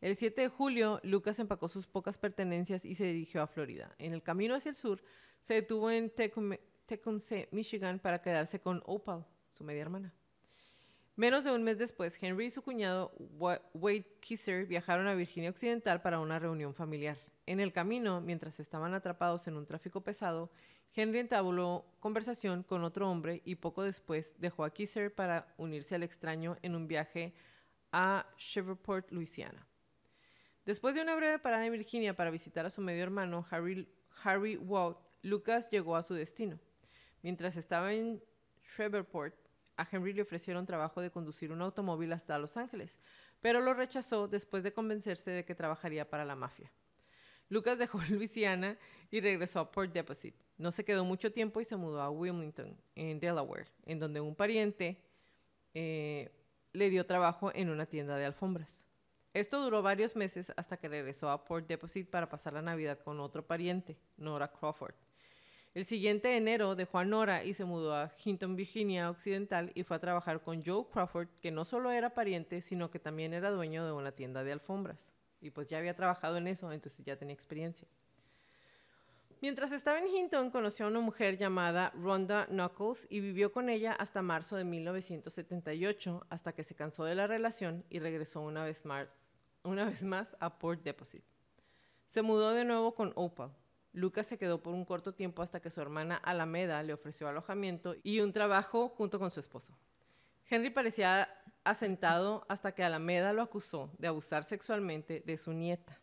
El 7 de julio, Lucas empacó sus pocas pertenencias y se dirigió a Florida. En el camino hacia el sur, se detuvo en Tecumseh, Michigan, para quedarse con Opal, su media hermana. Menos de un mes después, Henry y su cuñado Wade Kisser viajaron a Virginia Occidental para una reunión familiar. En el camino, mientras estaban atrapados en un tráfico pesado, Henry entabló conversación con otro hombre y poco después dejó a Kisser para unirse al extraño en un viaje a Shreveport, Luisiana. Después de una breve parada en Virginia para visitar a su medio hermano, Harry Waugh, Lucas llegó a su destino. Mientras estaba en Shreveport, a Henry le ofrecieron trabajo de conducir un automóvil hasta Los Ángeles, pero lo rechazó después de convencerse de que trabajaría para la mafia. Lucas dejó Luisiana y regresó a Port Deposit. No se quedó mucho tiempo y se mudó a Wilmington, en Delaware, en donde un pariente le dio trabajo en una tienda de alfombras. Esto duró varios meses hasta que regresó a Port Deposit para pasar la Navidad con otro pariente, Nora Crawford. El siguiente enero dejó a Nora y se mudó a Hinton, Virginia Occidental y fue a trabajar con Joe Crawford, que no solo era pariente, sino que también era dueño de una tienda de alfombras. Y pues ya había trabajado en eso, entonces ya tenía experiencia. Mientras estaba en Hinton, conoció a una mujer llamada Rhonda Knuckles y vivió con ella hasta marzo de 1978, hasta que se cansó de la relación y regresó una vez más a Port Deposit. Se mudó de nuevo con Opal. Lucas se quedó por un corto tiempo hasta que su hermana Alameda le ofreció alojamiento y un trabajo junto con su esposo. Henry parecía asentado hasta que Alameda lo acusó de abusar sexualmente de su nieta.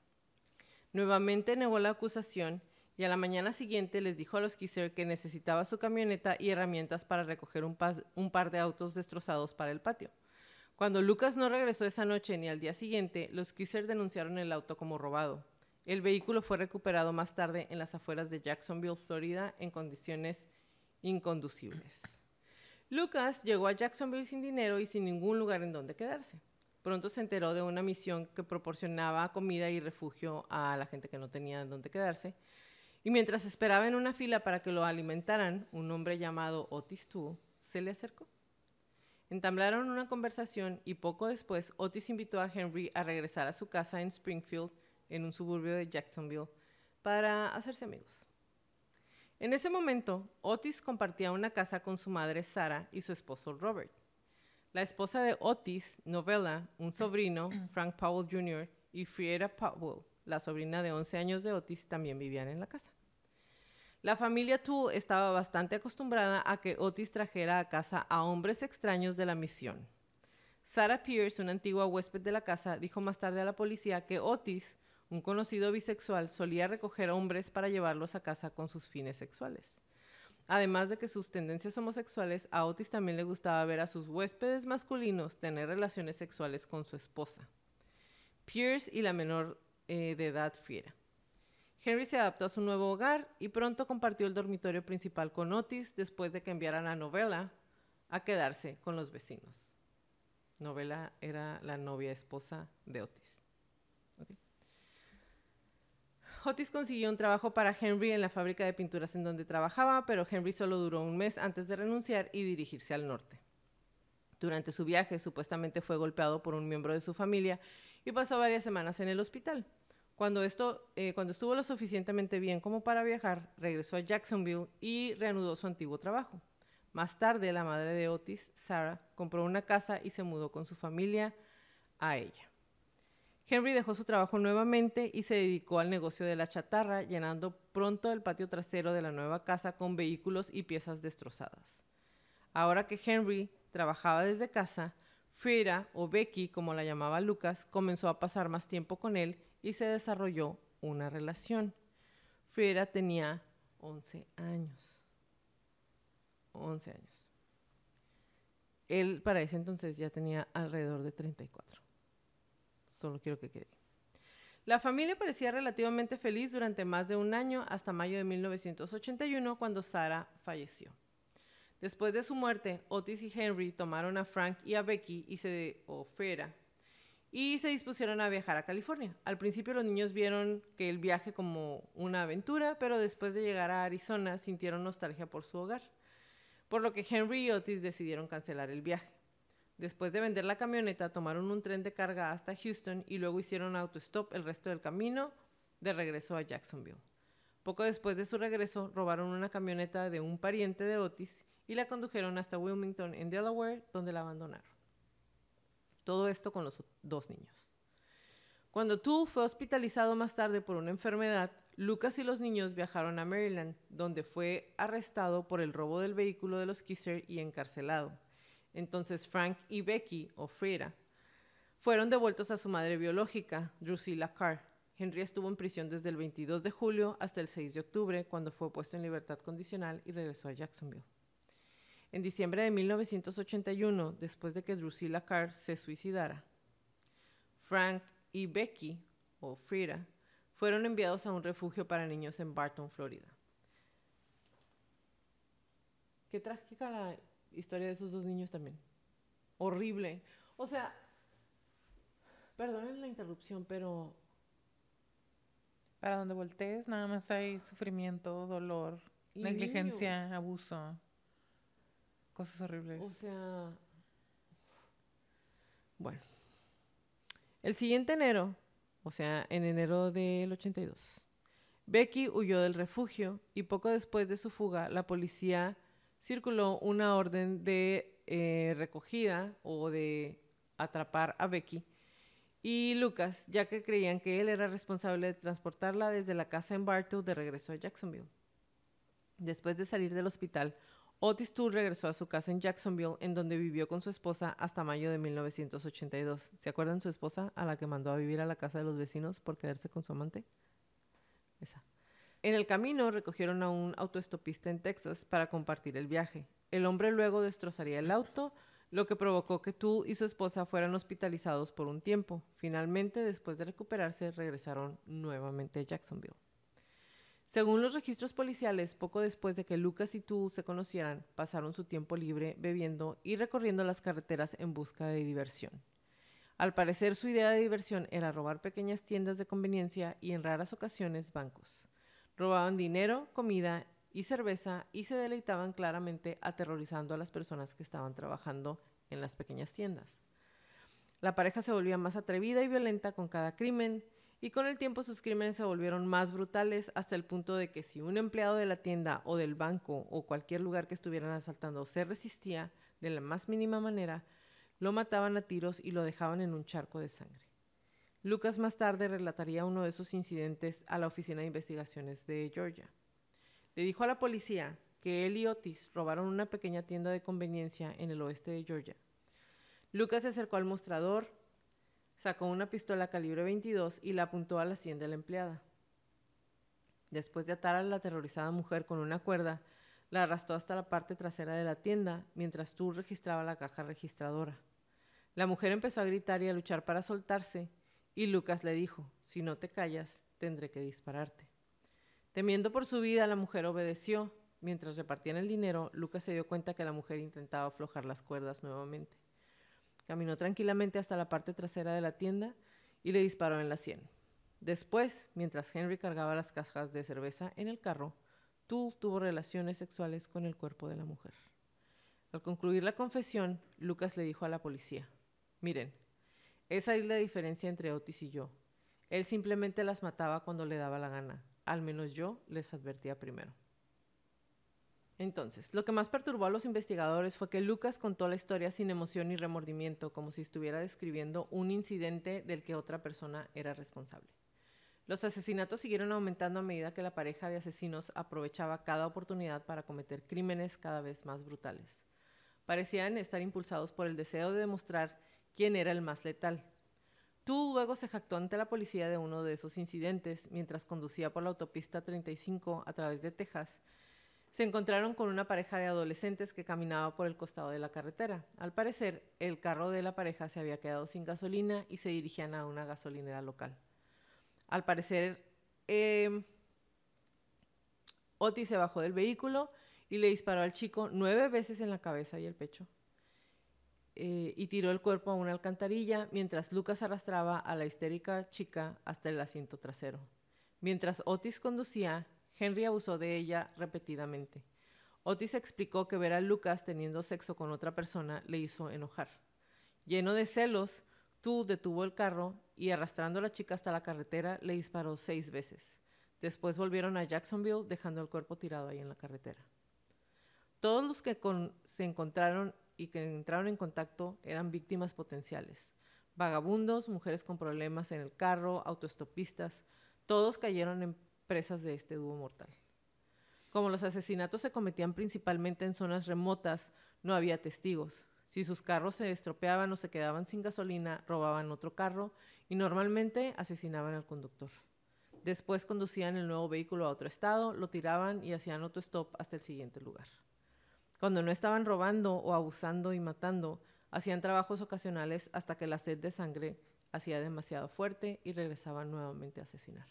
Nuevamente negó la acusación y a la mañana siguiente les dijo a los Kisser que necesitaba su camioneta y herramientas para recoger un par de autos destrozados para el patio. Cuando Lucas no regresó esa noche ni al día siguiente, los Kisser denunciaron el auto como robado. El vehículo fue recuperado más tarde en las afueras de Jacksonville, Florida, en condiciones inconducibles. Lucas llegó a Jacksonville sin dinero y sin ningún lugar en donde quedarse. Pronto se enteró de una misión que proporcionaba comida y refugio a la gente que no tenía en donde quedarse. Y mientras esperaba en una fila para que lo alimentaran, un hombre llamado Otis Toole se le acercó. Entablaron una conversación y poco después Otis invitó a Henry a regresar a su casa en Springfield, en un suburbio de Jacksonville, para hacerse amigos. En ese momento, Otis compartía una casa con su madre Sarah y su esposo Robert. La esposa de Otis, Novella, un sobrino, Frank Powell Jr., y Frieda Powell, la sobrina de 11 años de Otis, también vivían en la casa. La familia Toole estaba bastante acostumbrada a que Otis trajera a casa a hombres extraños de la misión. Sarah Pierce, una antigua huésped de la casa, dijo más tarde a la policía que Otis, un conocido bisexual, solía recoger hombres para llevarlos a casa con sus fines sexuales. Además de que sus tendencias homosexuales, a Otis también le gustaba ver a sus huéspedes masculinos tener relaciones sexuales con su esposa, Pierce, y la menor de edad Frieda. Henry se adaptó a su nuevo hogar y pronto compartió el dormitorio principal con Otis después de que enviaran a Novella a quedarse con los vecinos. Novella era la novia esposa de Otis. Okay. Otis consiguió un trabajo para Henry en la fábrica de pinturas en donde trabajaba, pero Henry solo duró un mes antes de renunciar y dirigirse al norte. Durante su viaje, supuestamente fue golpeado por un miembro de su familia y pasó varias semanas en el hospital. Cuando estuvo lo suficientemente bien como para viajar, regresó a Jacksonville y reanudó su antiguo trabajo. Más tarde, la madre de Otis, Sarah, compró una casa y se mudó con su familia a ella. Henry dejó su trabajo nuevamente y se dedicó al negocio de la chatarra, llenando pronto el patio trasero de la nueva casa con vehículos y piezas destrozadas. Ahora que Henry trabajaba desde casa, Frieda, o Becky, como la llamaba Lucas, comenzó a pasar más tiempo con él y se desarrolló una relación. Frieda tenía 11 años. 11 años. Él para ese entonces ya tenía alrededor de 34. Solo quiero que quede. La familia parecía relativamente feliz durante más de un año, hasta mayo de 1981, cuando Sarah falleció. Después de su muerte, Otis y Henry tomaron a Frank y a Becky Frieda, y se dispusieron a viajar a California. Al principio los niños vieron que el viaje como una aventura, pero después de llegar a Arizona sintieron nostalgia por su hogar, por lo que Henry y Otis decidieron cancelar el viaje. Después de vender la camioneta, tomaron un tren de carga hasta Houston y luego hicieron autostop el resto del camino de regreso a Jacksonville. Poco después de su regreso, robaron una camioneta de un pariente de Otis y la condujeron hasta Wilmington, en Delaware, donde la abandonaron. Todo esto con los dos niños. Cuando Toole fue hospitalizado más tarde por una enfermedad, Lucas y los niños viajaron a Maryland, donde fue arrestado por el robo del vehículo de los Kisser y encarcelado. Entonces Frank y Becky, o Frida, fueron devueltos a su madre biológica, Drusilla Carr. Henry estuvo en prisión desde el 22 de julio hasta el 6 de octubre, cuando fue puesto en libertad condicional y regresó a Jacksonville. En diciembre de 1981, después de que Drusilla Carr se suicidara, Frank y Becky, o Frida, fueron enviados a un refugio para niños en Barton, Florida. Qué trágica la historia de esos dos niños también. Horrible. O sea, perdonen la interrupción, pero Para donde voltees, nada más hay sufrimiento, dolor, y negligencia, niños, abuso, cosas horribles. o sea, bueno. El siguiente enero, o sea, en enero del 82, Becky huyó del refugio y poco después de su fuga, la policía circuló una orden de recogida o de atrapar a Becky y Lucas, ya que creían que él era responsable de transportarla desde la casa en Bartow de regreso a Jacksonville. Después de salir del hospital, Otis Toole regresó a su casa en Jacksonville, en donde vivió con su esposa hasta mayo de 1982. ¿Se acuerdan su esposa a la que mandó a vivir a la casa de los vecinos por quedarse con su amante? Esa. En el camino recogieron a un autoestopista en Texas para compartir el viaje. El hombre luego destrozaría el auto, lo que provocó que Toole y su esposa fueran hospitalizados por un tiempo. Finalmente, después de recuperarse, regresaron nuevamente a Jacksonville. Según los registros policiales, poco después de que Lucas y Toole se conocieran, pasaron su tiempo libre bebiendo y recorriendo las carreteras en busca de diversión. Al parecer, su idea de diversión era robar pequeñas tiendas de conveniencia y en raras ocasiones bancos. Robaban dinero, comida y cerveza y se deleitaban claramente aterrorizando a las personas que estaban trabajando en las pequeñas tiendas. La pareja se volvía más atrevida y violenta con cada crimen y con el tiempo sus crímenes se volvieron más brutales hasta el punto de que si un empleado de la tienda o del banco o cualquier lugar que estuvieran asaltando se resistía de la más mínima manera, lo mataban a tiros y lo dejaban en un charco de sangre. Lucas más tarde relataría uno de esos incidentes a la Oficina de Investigaciones de Georgia. Le dijo a la policía que él y Otis robaron una pequeña tienda de conveniencia en el oeste de Georgia. Lucas se acercó al mostrador, sacó una pistola calibre 22 y la apuntó a la sien de la empleada. Después de atar a la aterrorizada mujer con una cuerda, la arrastró hasta la parte trasera de la tienda mientras Toole registraba la caja registradora. La mujer empezó a gritar y a luchar para soltarse y Lucas le dijo: si no te callas, tendré que dispararte. Temiendo por su vida, la mujer obedeció. Mientras repartían el dinero, Lucas se dio cuenta que la mujer intentaba aflojar las cuerdas nuevamente. Caminó tranquilamente hasta la parte trasera de la tienda y le disparó en la sien. Después, mientras Henry cargaba las cajas de cerveza en el carro, Toole tuvo relaciones sexuales con el cuerpo de la mujer. Al concluir la confesión, Lucas le dijo a la policía: miren, esa es la diferencia entre Otis y yo. Él simplemente las mataba cuando le daba la gana. Al menos yo les advertía primero. Entonces, lo que más perturbó a los investigadores fue que Lucas contó la historia sin emoción ni remordimiento, como si estuviera describiendo un incidente del que otra persona era responsable. Los asesinatos siguieron aumentando a medida que la pareja de asesinos aprovechaba cada oportunidad para cometer crímenes cada vez más brutales. Parecían estar impulsados por el deseo de demostrar quién era el más letal. Toole luego se jactó ante la policía de uno de esos incidentes mientras conducía por la autopista 35 a través de Texas. Se encontraron con una pareja de adolescentes que caminaba por el costado de la carretera. Al parecer, el carro de la pareja se había quedado sin gasolina y se dirigían a una gasolinera local. Al parecer, Otis se bajó del vehículo y le disparó al chico 9 veces en la cabeza y el pecho. Y tiró el cuerpo a una alcantarilla mientras Lucas arrastraba a la histérica chica hasta el asiento trasero. Mientras Otis conducía, Henry abusó de ella repetidamente. Otis explicó que ver a Lucas teniendo sexo con otra persona le hizo enojar. Lleno de celos, Toole detuvo el carro y arrastrando a la chica hasta la carretera le disparó 6 veces. Después volvieron a Jacksonville dejando el cuerpo tirado ahí en la carretera. Todos los que se encontraron y que entraron en contacto eran víctimas potenciales. Vagabundos, mujeres con problemas en el carro, autoestopistas, todos cayeron en presas de este dúo mortal. Como los asesinatos se cometían principalmente en zonas remotas, no había testigos. Si sus carros se estropeaban o se quedaban sin gasolina, robaban otro carro y normalmente asesinaban al conductor. Después conducían el nuevo vehículo a otro estado, lo tiraban y hacían autostop hasta el siguiente lugar. Cuando no estaban robando o abusando y matando, hacían trabajos ocasionales hasta que la sed de sangre hacía demasiado fuerte y regresaban nuevamente a asesinar.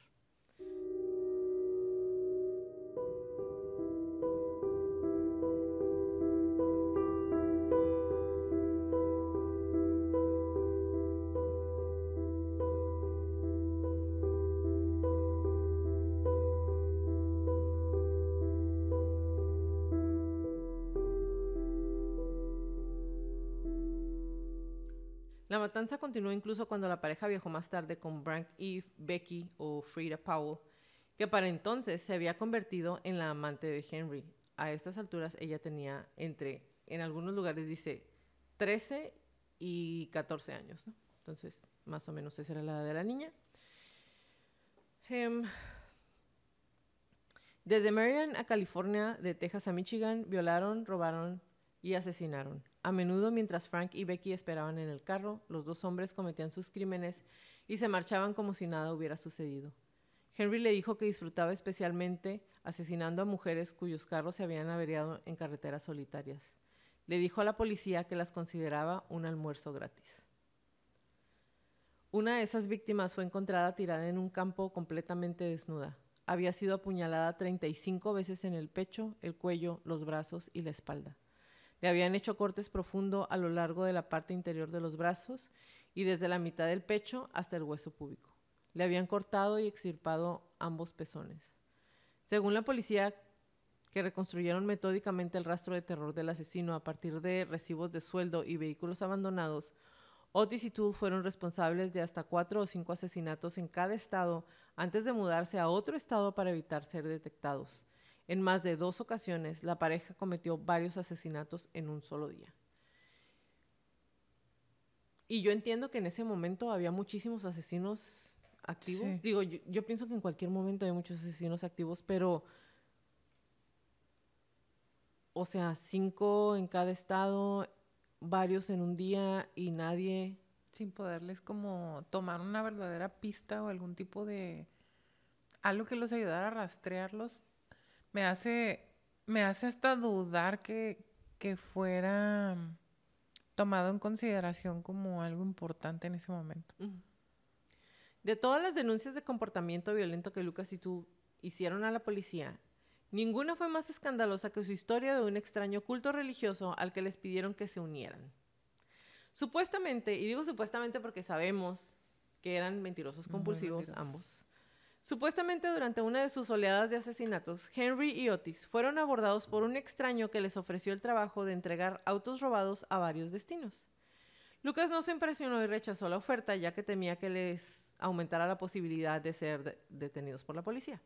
La matanza continuó incluso cuando la pareja viajó más tarde con Frank y Becky o Frida Powell, que para entonces se había convertido en la amante de Henry. A estas alturas ella tenía en algunos lugares dice 13 y 14 años, ¿no? Entonces, más o menos esa era la edad de la niña. Desde Maryland a California, de Texas a Michigan, violaron, robaron y asesinaron. A menudo, mientras Frank y Becky esperaban en el carro, los dos hombres cometían sus crímenes y se marchaban como si nada hubiera sucedido. Henry le dijo que disfrutaba especialmente asesinando a mujeres cuyos carros se habían averiado en carreteras solitarias. Le dijo a la policía que las consideraba un almuerzo gratis. Una de esas víctimas fue encontrada tirada en un campo completamente desnuda. Había sido apuñalada 35 veces en el pecho, el cuello, los brazos y la espalda. Le habían hecho cortes profundos a lo largo de la parte interior de los brazos y desde la mitad del pecho hasta el hueso púbico. Le habían cortado y extirpado ambos pezones. Según la policía, que reconstruyeron metódicamente el rastro de terror del asesino a partir de recibos de sueldo y vehículos abandonados, Otis y Toole fueron responsables de hasta 4 o 5 asesinatos en cada estado antes de mudarse a otro estado para evitar ser detectados. En más de 2 ocasiones, la pareja cometió varios asesinatos en un solo día. Y yo entiendo que en ese momento había muchísimos asesinos activos. Sí. Digo, yo pienso que en cualquier momento hay muchos asesinos activos, pero... O sea, 5 en cada estado, varios en un día y nadie... Sin poderles como tomar una verdadera pista o algún tipo de... algo que los ayudara a rastrearlos. Me hace hasta dudar que fuera tomado en consideración como algo importante en ese momento. De todas las denuncias de comportamiento violento que Lucas y Toole hicieron a la policía, ninguna fue más escandalosa que su historia de un extraño culto religioso al que les pidieron que se unieran. Supuestamente, y digo supuestamente porque sabemos que eran mentirosos compulsivos ambos. Supuestamente durante una de sus oleadas de asesinatos, Henry y Otis fueron abordados por un extraño que les ofreció el trabajo de entregar autos robados a varios destinos. Lucas no se impresionó y rechazó la oferta, ya que temía que les aumentara la posibilidad de ser detenidos por la policía.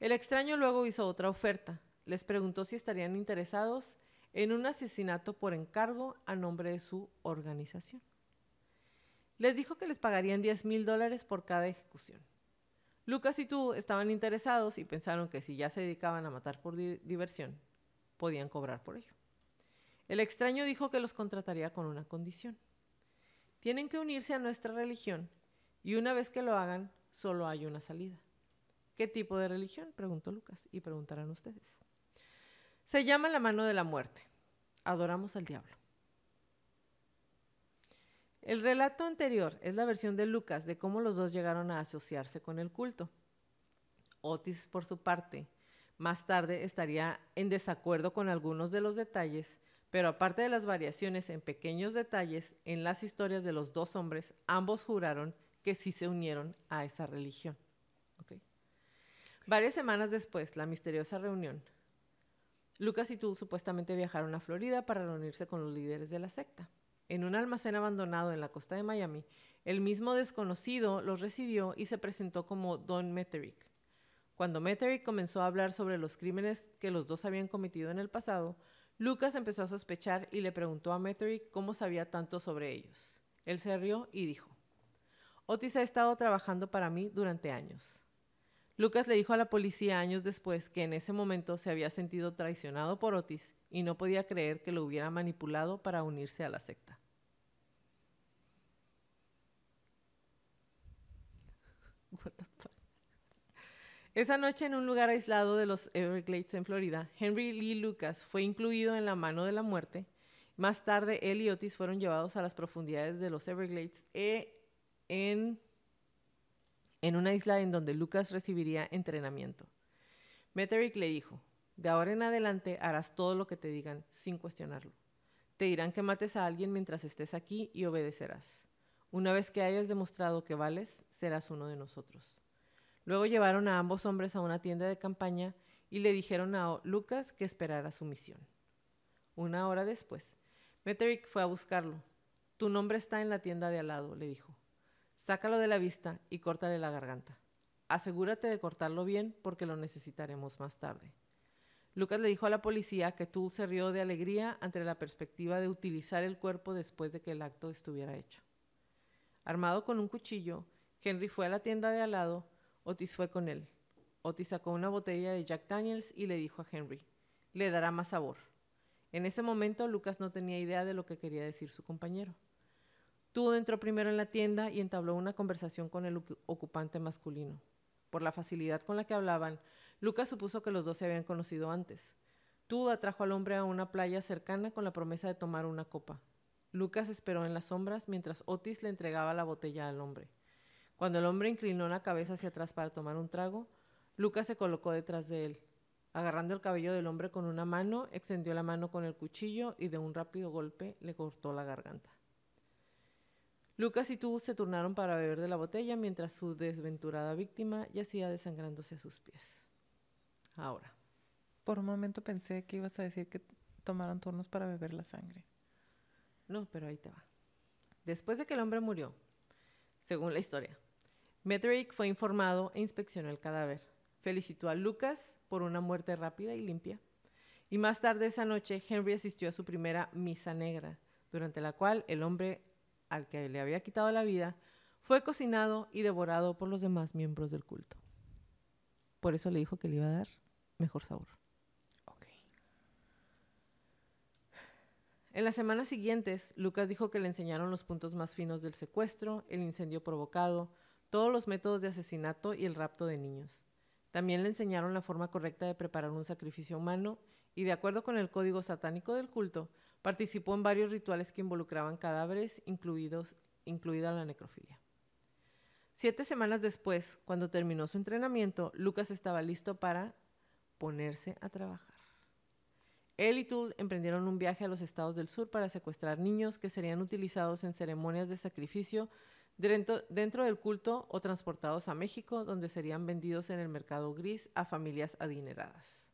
El extraño luego hizo otra oferta. Les preguntó si estarían interesados en un asesinato por encargo a nombre de su organización. Les dijo que les pagarían $10,000 por cada ejecución. Lucas y Toole estaban interesados y pensaron que si ya se dedicaban a matar por diversión, podían cobrar por ello. El extraño dijo que los contrataría con una condición. Tienen que unirse a nuestra religión y una vez que lo hagan, solo hay una salida. ¿Qué tipo de religión?, preguntó Lucas, y preguntarán ustedes. Se llama la mano de la muerte. Adoramos al diablo. El relato anterior es la versión de Lucas de cómo los dos llegaron a asociarse con el culto. Otis, por su parte, más tarde estaría en desacuerdo con algunos de los detalles, pero aparte de las variaciones en pequeños detalles en las historias de los dos hombres, ambos juraron que sí se unieron a esa religión. ¿Okay? Varias semanas después, la misteriosa reunión, Lucas y Toole supuestamente viajaron a Florida para reunirse con los líderes de la secta. En un almacén abandonado en la costa de Miami, el mismo desconocido los recibió y se presentó como Don Meterick. Cuando Meterick comenzó a hablar sobre los crímenes que los dos habían cometido en el pasado, Lucas empezó a sospechar y le preguntó a Meterick cómo sabía tanto sobre ellos. Él se rió y dijo: Otis ha estado trabajando para mí durante años. Lucas le dijo a la policía años después que en ese momento se había sentido traicionado por Otis y no podía creer que lo hubiera manipulado para unirse a la secta. What the fuck? Esa noche, en un lugar aislado de los Everglades en Florida, Henry Lee Lucas fue incluido en la mano de la muerte. Más tarde, él y Otis fueron llevados a las profundidades de los Everglades en una isla en donde Lucas recibiría entrenamiento. Meterick le dijo: de ahora en adelante harás todo lo que te digan sin cuestionarlo. Te dirán que mates a alguien mientras estés aquí y obedecerás. Una vez que hayas demostrado que vales, serás uno de nosotros. Luego llevaron a ambos hombres a una tienda de campaña y le dijeron a Lucas que esperara su misión. Una hora después, Meterick fue a buscarlo. Tu nombre está en la tienda de al lado, le dijo. Sácalo de la vista y córtale la garganta. Asegúrate de cortarlo bien porque lo necesitaremos más tarde. Lucas le dijo a la policía que Toole se rió de alegría ante la perspectiva de utilizar el cuerpo después de que el acto estuviera hecho. Armado con un cuchillo, Henry fue a la tienda de al lado. Otis fue con él. Otis sacó una botella de Jack Daniels y le dijo a Henry: le dará más sabor. En ese momento, Lucas no tenía idea de lo que quería decir su compañero. Toole entró primero en la tienda y entabló una conversación con el ocupante masculino. Por la facilidad con la que hablaban, Lucas supuso que los dos se habían conocido antes. Toole atrajo al hombre a una playa cercana con la promesa de tomar una copa. Lucas esperó en las sombras mientras Otis le entregaba la botella al hombre. Cuando el hombre inclinó la cabeza hacia atrás para tomar un trago, Lucas se colocó detrás de él. Agarrando el cabello del hombre con una mano, extendió la mano con el cuchillo y de un rápido golpe le cortó la garganta. Lucas y Toole se turnaron para beber de la botella mientras su desventurada víctima yacía desangrándose a sus pies. Ahora. Por un momento pensé que ibas a decir que tomaron turnos para beber la sangre. No, pero ahí te va. Después de que el hombre murió, según la historia, Meterick fue informado e inspeccionó el cadáver. Felicitó a Lucas por una muerte rápida y limpia. Y más tarde esa noche, Henry asistió a su primera misa negra, durante la cual el hombre al que le había quitado la vida fue cocinado y devorado por los demás miembros del culto. Por eso le dijo que le iba a dar mejor sabor. Okay. En las semanas siguientes, Lucas dijo que le enseñaron los puntos más finos del secuestro, el incendio provocado, todos los métodos de asesinato y el rapto de niños. También le enseñaron la forma correcta de preparar un sacrificio humano y, de acuerdo con el código satánico del culto, participó en varios rituales que involucraban cadáveres, incluida la necrofilia. 7 semanas después, cuando terminó su entrenamiento, Lucas estaba listo para ponerse a trabajar. Él y Toole emprendieron un viaje a los estados del sur para secuestrar niños que serían utilizados en ceremonias de sacrificio dentro del culto o transportados a México, donde serían vendidos en el mercado gris a familias adineradas.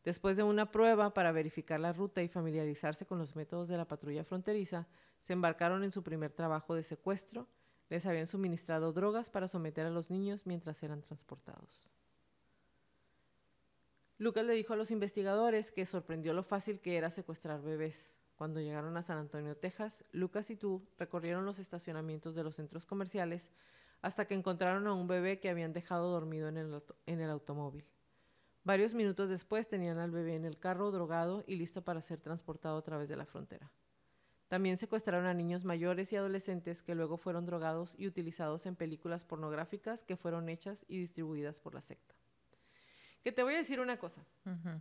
Después de una prueba para verificar la ruta y familiarizarse con los métodos de la patrulla fronteriza, se embarcaron en su primer trabajo de secuestro. Les habían suministrado drogas para someter a los niños mientras eran transportados. Lucas le dijo a los investigadores que sorprendió lo fácil que era secuestrar bebés. Cuando llegaron a San Antonio, Texas, Lucas y Toole recorrieron los estacionamientos de los centros comerciales hasta que encontraron a un bebé que habían dejado dormido en el automóvil. Varios minutos después tenían al bebé en el carro, drogado y listo para ser transportado a través de la frontera. También secuestraron a niños mayores y adolescentes que luego fueron drogados y utilizados en películas pornográficas que fueron hechas y distribuidas por la secta. Que te voy a decir una cosa. Uh-huh.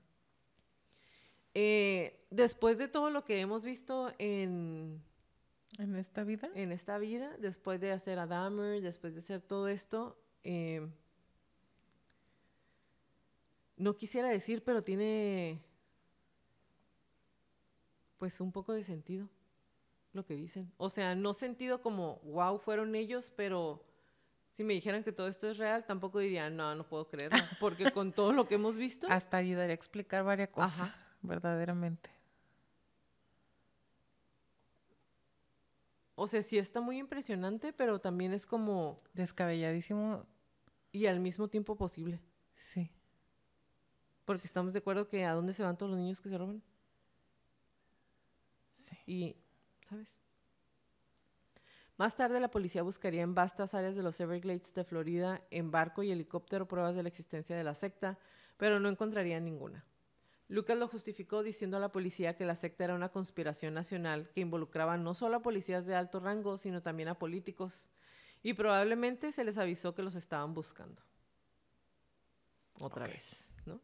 Después de todo lo que hemos visto ¿En esta vida? Después de hacer a Dahmer, después de hacer todo esto, no quisiera decir, pero tiene pues un poco de sentido lo que dicen. O sea, no sentido como, wow, fueron ellos, pero si me dijeran que todo esto es real, tampoco diría, no puedo creerlo, porque con todo lo que hemos visto... Hasta ayudaría a explicar varias cosas, ajá, verdaderamente. O sea, sí está muy impresionante, pero también es como... descabelladísimo. Y al mismo tiempo posible. Sí. Porque estamos de acuerdo que ¿a dónde se van todos los niños que se roban? Sí. Y, ¿sabes? Más tarde, la policía buscaría en vastas áreas de los Everglades de Florida en barco y helicóptero pruebas de la existencia de la secta, pero no encontrarían ninguna. Lucas lo justificó diciendo a la policía que la secta era una conspiración nacional que involucraba no solo a policías de alto rango, sino también a políticos, y probablemente se les avisó que los estaban buscando. Otra vez, ¿no?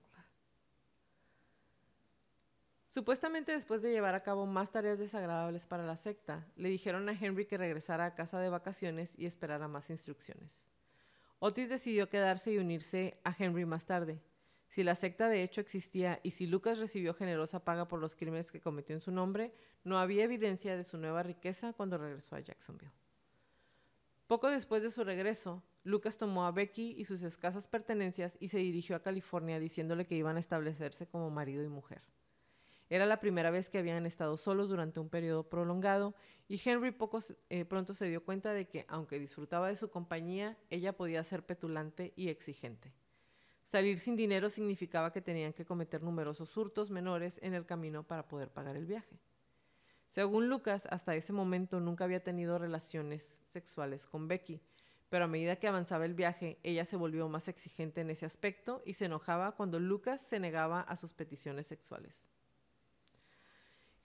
Supuestamente después de llevar a cabo más tareas desagradables para la secta, le dijeron a Henry que regresara a casa de vacaciones y esperara más instrucciones. Otis decidió quedarse y unirse a Henry más tarde. Si la secta de hecho existía y si Lucas recibió generosa paga por los crímenes que cometió en su nombre, no había evidencia de su nueva riqueza cuando regresó a Jacksonville. Poco después de su regreso, Lucas tomó a Becky y sus escasas pertenencias y se dirigió a California diciéndole que iban a establecerse como marido y mujer. Era la primera vez que habían estado solos durante un periodo prolongado y Henry pronto se dio cuenta de que, aunque disfrutaba de su compañía, ella podía ser petulante y exigente. Salir sin dinero significaba que tenían que cometer numerosos hurtos menores en el camino para poder pagar el viaje. Según Lucas, hasta ese momento nunca había tenido relaciones sexuales con Becky, pero a medida que avanzaba el viaje, ella se volvió más exigente en ese aspecto y se enojaba cuando Lucas se negaba a sus peticiones sexuales.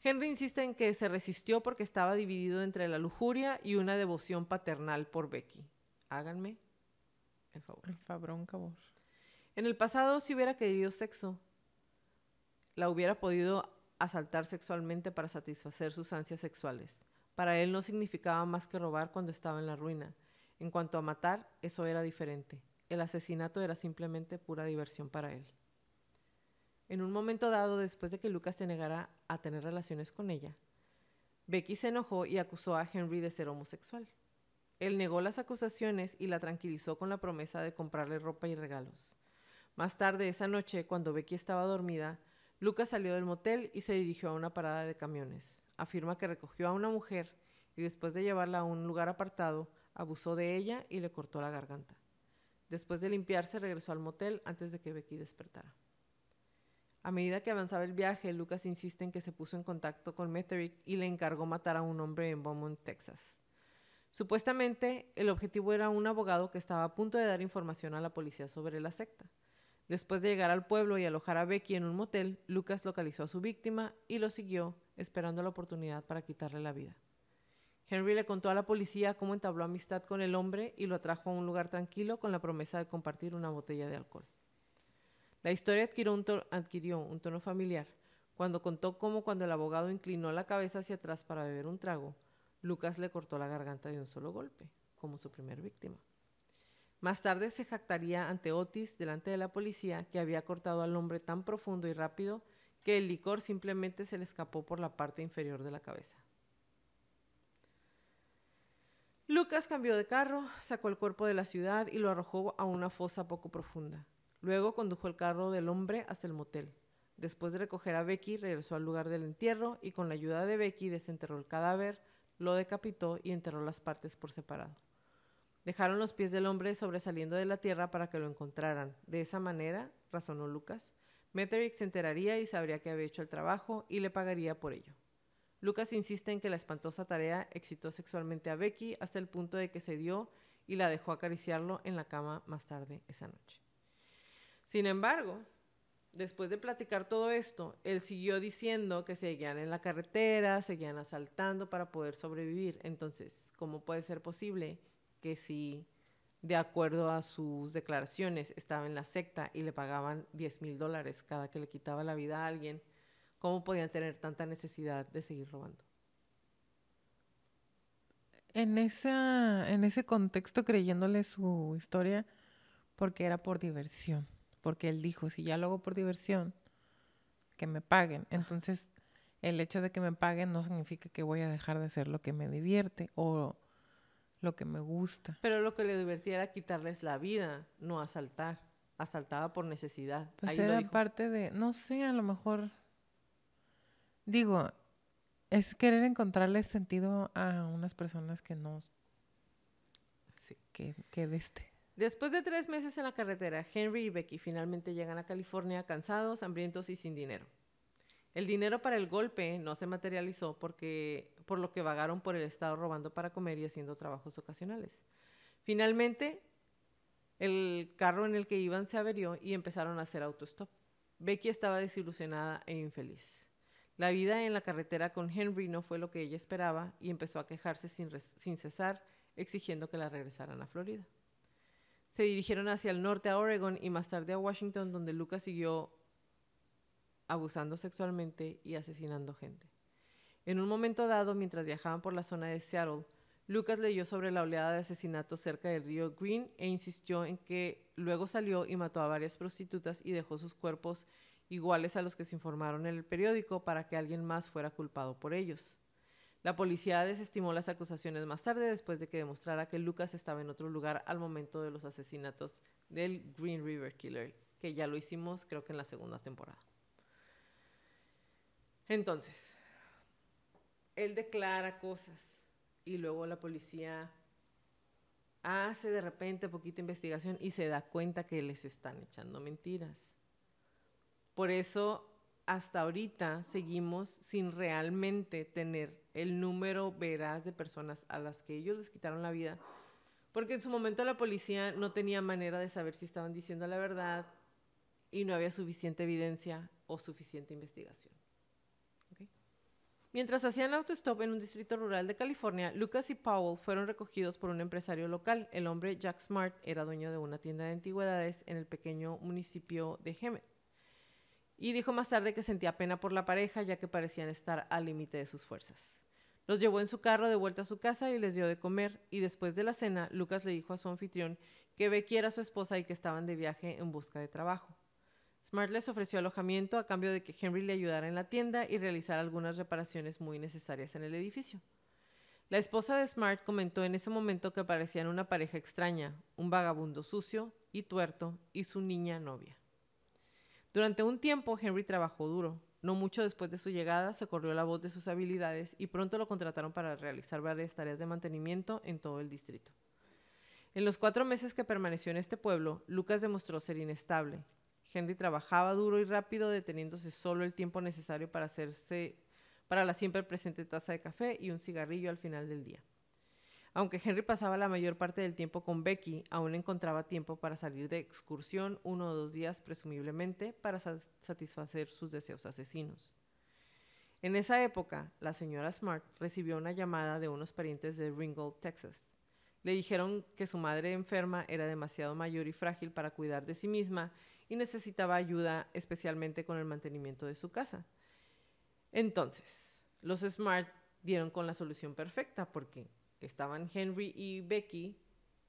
Henry insiste en que se resistió porque estaba dividido entre la lujuria y una devoción paternal por Becky. Háganme el favor. El fabrón cabor. En el pasado, si hubiera querido sexo, la hubiera podido asaltar sexualmente para satisfacer sus ansias sexuales. Para él no significaba más que robar cuando estaba en la ruina. En cuanto a matar, eso era diferente. El asesinato era simplemente pura diversión para él. En un momento dado, después de que Lucas se negara a tener relaciones con ella, Becky se enojó y acusó a Henry de ser homosexual. Él negó las acusaciones y la tranquilizó con la promesa de comprarle ropa y regalos. Más tarde esa noche, cuando Becky estaba dormida, Lucas salió del motel y se dirigió a una parada de camiones. Afirma que recogió a una mujer y después de llevarla a un lugar apartado, abusó de ella y le cortó la garganta. Después de limpiarse, regresó al motel antes de que Becky despertara. A medida que avanzaba el viaje, Lucas insiste en que se puso en contacto con Metherick y le encargó matar a un hombre en Beaumont, Texas. Supuestamente, el objetivo era un abogado que estaba a punto de dar información a la policía sobre la secta. Después de llegar al pueblo y alojar a Becky en un motel, Lucas localizó a su víctima y lo siguió, esperando la oportunidad para quitarle la vida. Henry le contó a la policía cómo entabló amistad con el hombre y lo atrajo a un lugar tranquilo con la promesa de compartir una botella de alcohol. La historia adquirió un tono familiar cuando contó cómo cuando el abogado inclinó la cabeza hacia atrás para beber un trago, Lucas le cortó la garganta de un solo golpe, como su primer víctima. Más tarde se jactaría ante Otis, delante de la policía, que había cortado al hombre tan profundo y rápido que el licor simplemente se le escapó por la parte inferior de la cabeza. Lucas cambió de carro, sacó el cuerpo de la ciudad y lo arrojó a una fosa poco profunda. Luego condujo el carro del hombre hasta el motel. Después de recoger a Becky, regresó al lugar del entierro y con la ayuda de Becky desenterró el cadáver, lo decapitó y enterró las partes por separado. Dejaron los pies del hombre sobresaliendo de la tierra para que lo encontraran. De esa manera, razonó Lucas, Metherick se enteraría y sabría que había hecho el trabajo y le pagaría por ello. Lucas insiste en que la espantosa tarea excitó sexualmente a Becky hasta el punto de que cedió y la dejó acariciarlo en la cama más tarde esa noche. Sin embargo, después de platicar todo esto, él siguió diciendo que seguían en la carretera, seguían asaltando para poder sobrevivir. Entonces, ¿cómo puede ser posible que si, de acuerdo a sus declaraciones, estaba en la secta y le pagaban $10,000 cada que le quitaba la vida a alguien, cómo podían tener tanta necesidad de seguir robando? En ese contexto, creyéndole su historia, porque era por diversión. Porque él dijo, si ya lo hago por diversión, que me paguen. Entonces, el hecho de que me paguen no significa que voy a dejar de hacer lo que me divierte o lo que me gusta. Pero lo que le divertía era quitarles la vida, no asaltar. Asaltaba por necesidad. Pues Ahí era lo dijo. parte de, no sé, a lo mejor, digo, es querer encontrarle sentido a unas personas que no, Sí. que de este. Después de 3 meses en la carretera, Henry y Becky finalmente llegan a California cansados, hambrientos y sin dinero. El dinero para el golpe no se materializó por lo que vagaron por el estado robando para comer y haciendo trabajos ocasionales. Finalmente, el carro en el que iban se averió y empezaron a hacer autostop. Becky estaba desilusionada e infeliz. La vida en la carretera con Henry no fue lo que ella esperaba y empezó a quejarse sin cesar, exigiendo que la regresaran a Florida. Se dirigieron hacia el norte a Oregon y más tarde a Washington, donde Lucas siguió abusando sexualmente y asesinando gente. En un momento dado, mientras viajaban por la zona de Seattle, Lucas leyó sobre la oleada de asesinatos cerca del río Green e insistió en que luego salió y mató a varias prostitutas y dejó sus cuerpos iguales a los que se informaron en el periódico para que alguien más fuera culpado por ellos. La policía desestimó las acusaciones más tarde después de que demostrara que Lucas estaba en otro lugar al momento de los asesinatos del Green River Killer, que ya lo hicimos creo que en la segunda temporada. Entonces, él declara cosas y luego la policía hace de repente poquita investigación y se da cuenta que les están echando mentiras. Por eso hasta ahorita seguimos sin realmente tener el número veraz de personas a las que ellos les quitaron la vida, porque en su momento la policía no tenía manera de saber si estaban diciendo la verdad y no había suficiente evidencia o suficiente investigación. ¿Okay? Mientras hacían autostop en un distrito rural de California, Lucas y Powell fueron recogidos por un empresario local. El hombre Jack Smart era dueño de una tienda de antigüedades en el pequeño municipio de Hemet. Y dijo más tarde que sentía pena por la pareja, ya que parecían estar al límite de sus fuerzas. Los llevó en su carro de vuelta a su casa y les dio de comer, y después de la cena, Lucas le dijo a su anfitrión que Becky era su esposa y que estaban de viaje en busca de trabajo. Smart les ofreció alojamiento a cambio de que Henry le ayudara en la tienda y realizara algunas reparaciones muy necesarias en el edificio. La esposa de Smart comentó en ese momento que parecían una pareja extraña, un vagabundo sucio y tuerto y su niña novia. Durante un tiempo, Henry trabajó duro. No mucho después de su llegada, se corrió la voz de sus habilidades y pronto lo contrataron para realizar varias tareas de mantenimiento en todo el distrito. En los 4 meses que permaneció en este pueblo, Lucas demostró ser inestable. Henry trabajaba duro y rápido, deteniéndose solo el tiempo necesario para la siempre presente taza de café y un cigarrillo al final del día. Aunque Henry pasaba la mayor parte del tiempo con Becky, aún encontraba tiempo para salir de excursión 1 o 2 días, presumiblemente, para satisfacer sus deseos asesinos. En esa época, la señora Smart recibió una llamada de unos parientes de Ringgold, Texas. Le dijeron que su madre enferma era demasiado mayor y frágil para cuidar de sí misma y necesitaba ayuda, especialmente con el mantenimiento de su casa. Entonces, los Smart dieron con la solución perfecta porque estaban Henry y Becky,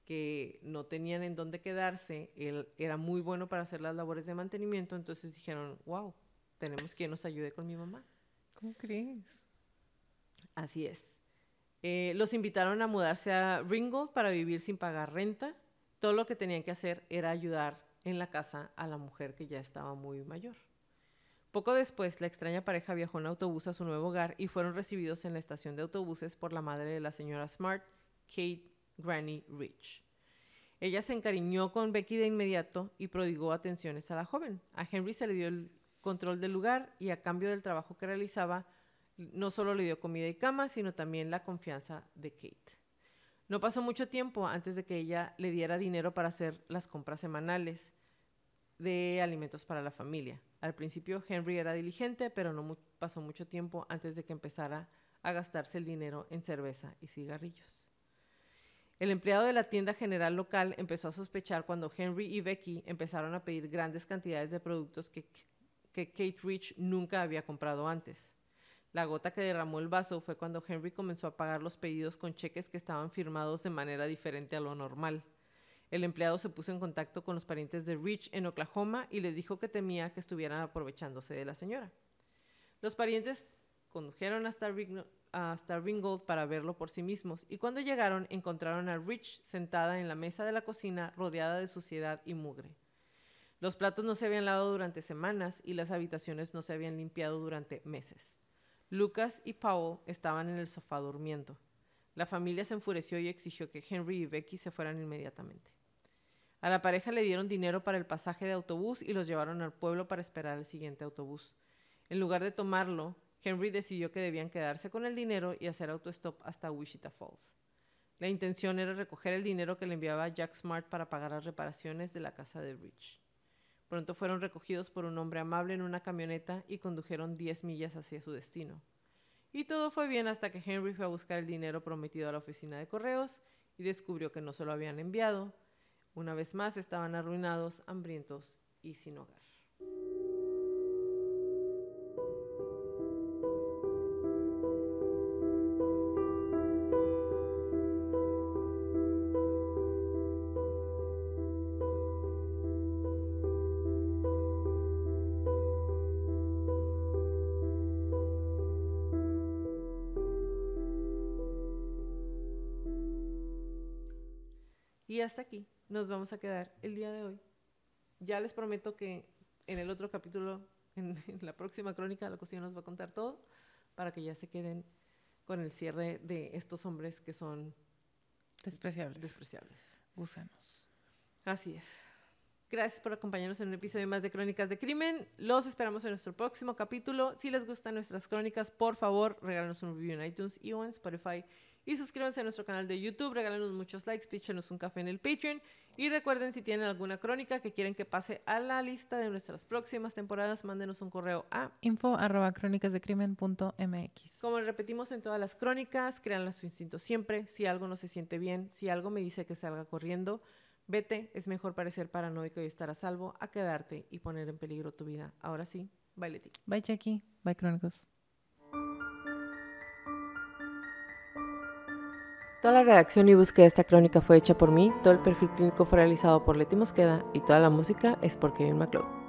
que no tenían en dónde quedarse. Él era muy bueno para hacer las labores de mantenimiento, entonces dijeron, wow, tenemos quien nos ayude con mi mamá. ¿Cómo crees? Así es. Los invitaron a mudarse a Ringgold para vivir sin pagar renta. Todo lo que tenían que hacer era ayudar en la casa a la mujer que ya estaba muy mayor. Poco después, la extraña pareja viajó en autobús a su nuevo hogar y fueron recibidos en la estación de autobuses por la madre de la señora Smart, Kate Granny Rich. Ella se encariñó con Becky de inmediato y prodigó atenciones a la joven. A Henry se le dio el control del lugar y a cambio del trabajo que realizaba, no solo le dio comida y cama, sino también la confianza de Kate. No pasó mucho tiempo antes de que ella le diera dinero para hacer las compras semanales de alimentos para la familia. Al principio Henry era diligente, pero no pasó mucho tiempo antes de que empezara a gastarse el dinero en cerveza y cigarrillos. El empleado de la tienda general local empezó a sospechar cuando Henry y Becky empezaron a pedir grandes cantidades de productos que Kate Rich nunca había comprado antes. La gota que derramó el vaso fue cuando Henry comenzó a pagar los pedidos con cheques que estaban firmados de manera diferente a lo normal. El empleado se puso en contacto con los parientes de Rich en Oklahoma y les dijo que temía que estuvieran aprovechándose de la señora. Los parientes condujeron hasta Ringgold para verlo por sí mismos y cuando llegaron encontraron a Rich sentada en la mesa de la cocina rodeada de suciedad y mugre. Los platos no se habían lavado durante semanas y las habitaciones no se habían limpiado durante meses. Lucas y Powell estaban en el sofá durmiendo. La familia se enfureció y exigió que Henry y Becky se fueran inmediatamente. A la pareja le dieron dinero para el pasaje de autobús y los llevaron al pueblo para esperar el siguiente autobús. En lugar de tomarlo, Henry decidió que debían quedarse con el dinero y hacer autostop hasta Wichita Falls. La intención era recoger el dinero que le enviaba Jack Smart para pagar las reparaciones de la casa de Rich. Pronto fueron recogidos por un hombre amable en una camioneta y condujeron 10 millas hacia su destino. Y todo fue bien hasta que Henry fue a buscar el dinero prometido a la oficina de correos y descubrió que no se lo habían enviado. Una vez más estaban arruinados, hambrientos y sin hogar. Y hasta aquí nos vamos a quedar el día de hoy. Ya les prometo que en el otro capítulo, en la próxima crónica, la cocina nos va a contar todo para que ya se queden con el cierre de estos hombres que son despreciables. Gusanos. Así es. Gracias por acompañarnos en un episodio más de Crónicas de Crimen. Los esperamos en nuestro próximo capítulo. Si les gustan nuestras crónicas, por favor, regálanos un review en iTunes y o en Spotify. Y suscríbanse a nuestro canal de YouTube, regálenos muchos likes, píchenos un café en el Patreon. Y recuerden, si tienen alguna crónica que quieren que pase a la lista de nuestras próximas temporadas, mándenos un correo a info@cronicasdecrimen.mx. Como repetimos en todas las crónicas, créanle a su instinto siempre. Si algo no se siente bien, si algo me dice que salga corriendo, vete, es mejor parecer paranoico y estar a salvo a quedarte y poner en peligro tu vida. Ahora sí, bye Leti. Bye Jackie, bye Crónicos. Toda la redacción y búsqueda de esta crónica fue hecha por mí, todo el perfil clínico fue realizado por Leti Mosqueda y toda la música es por Kevin MacLeod.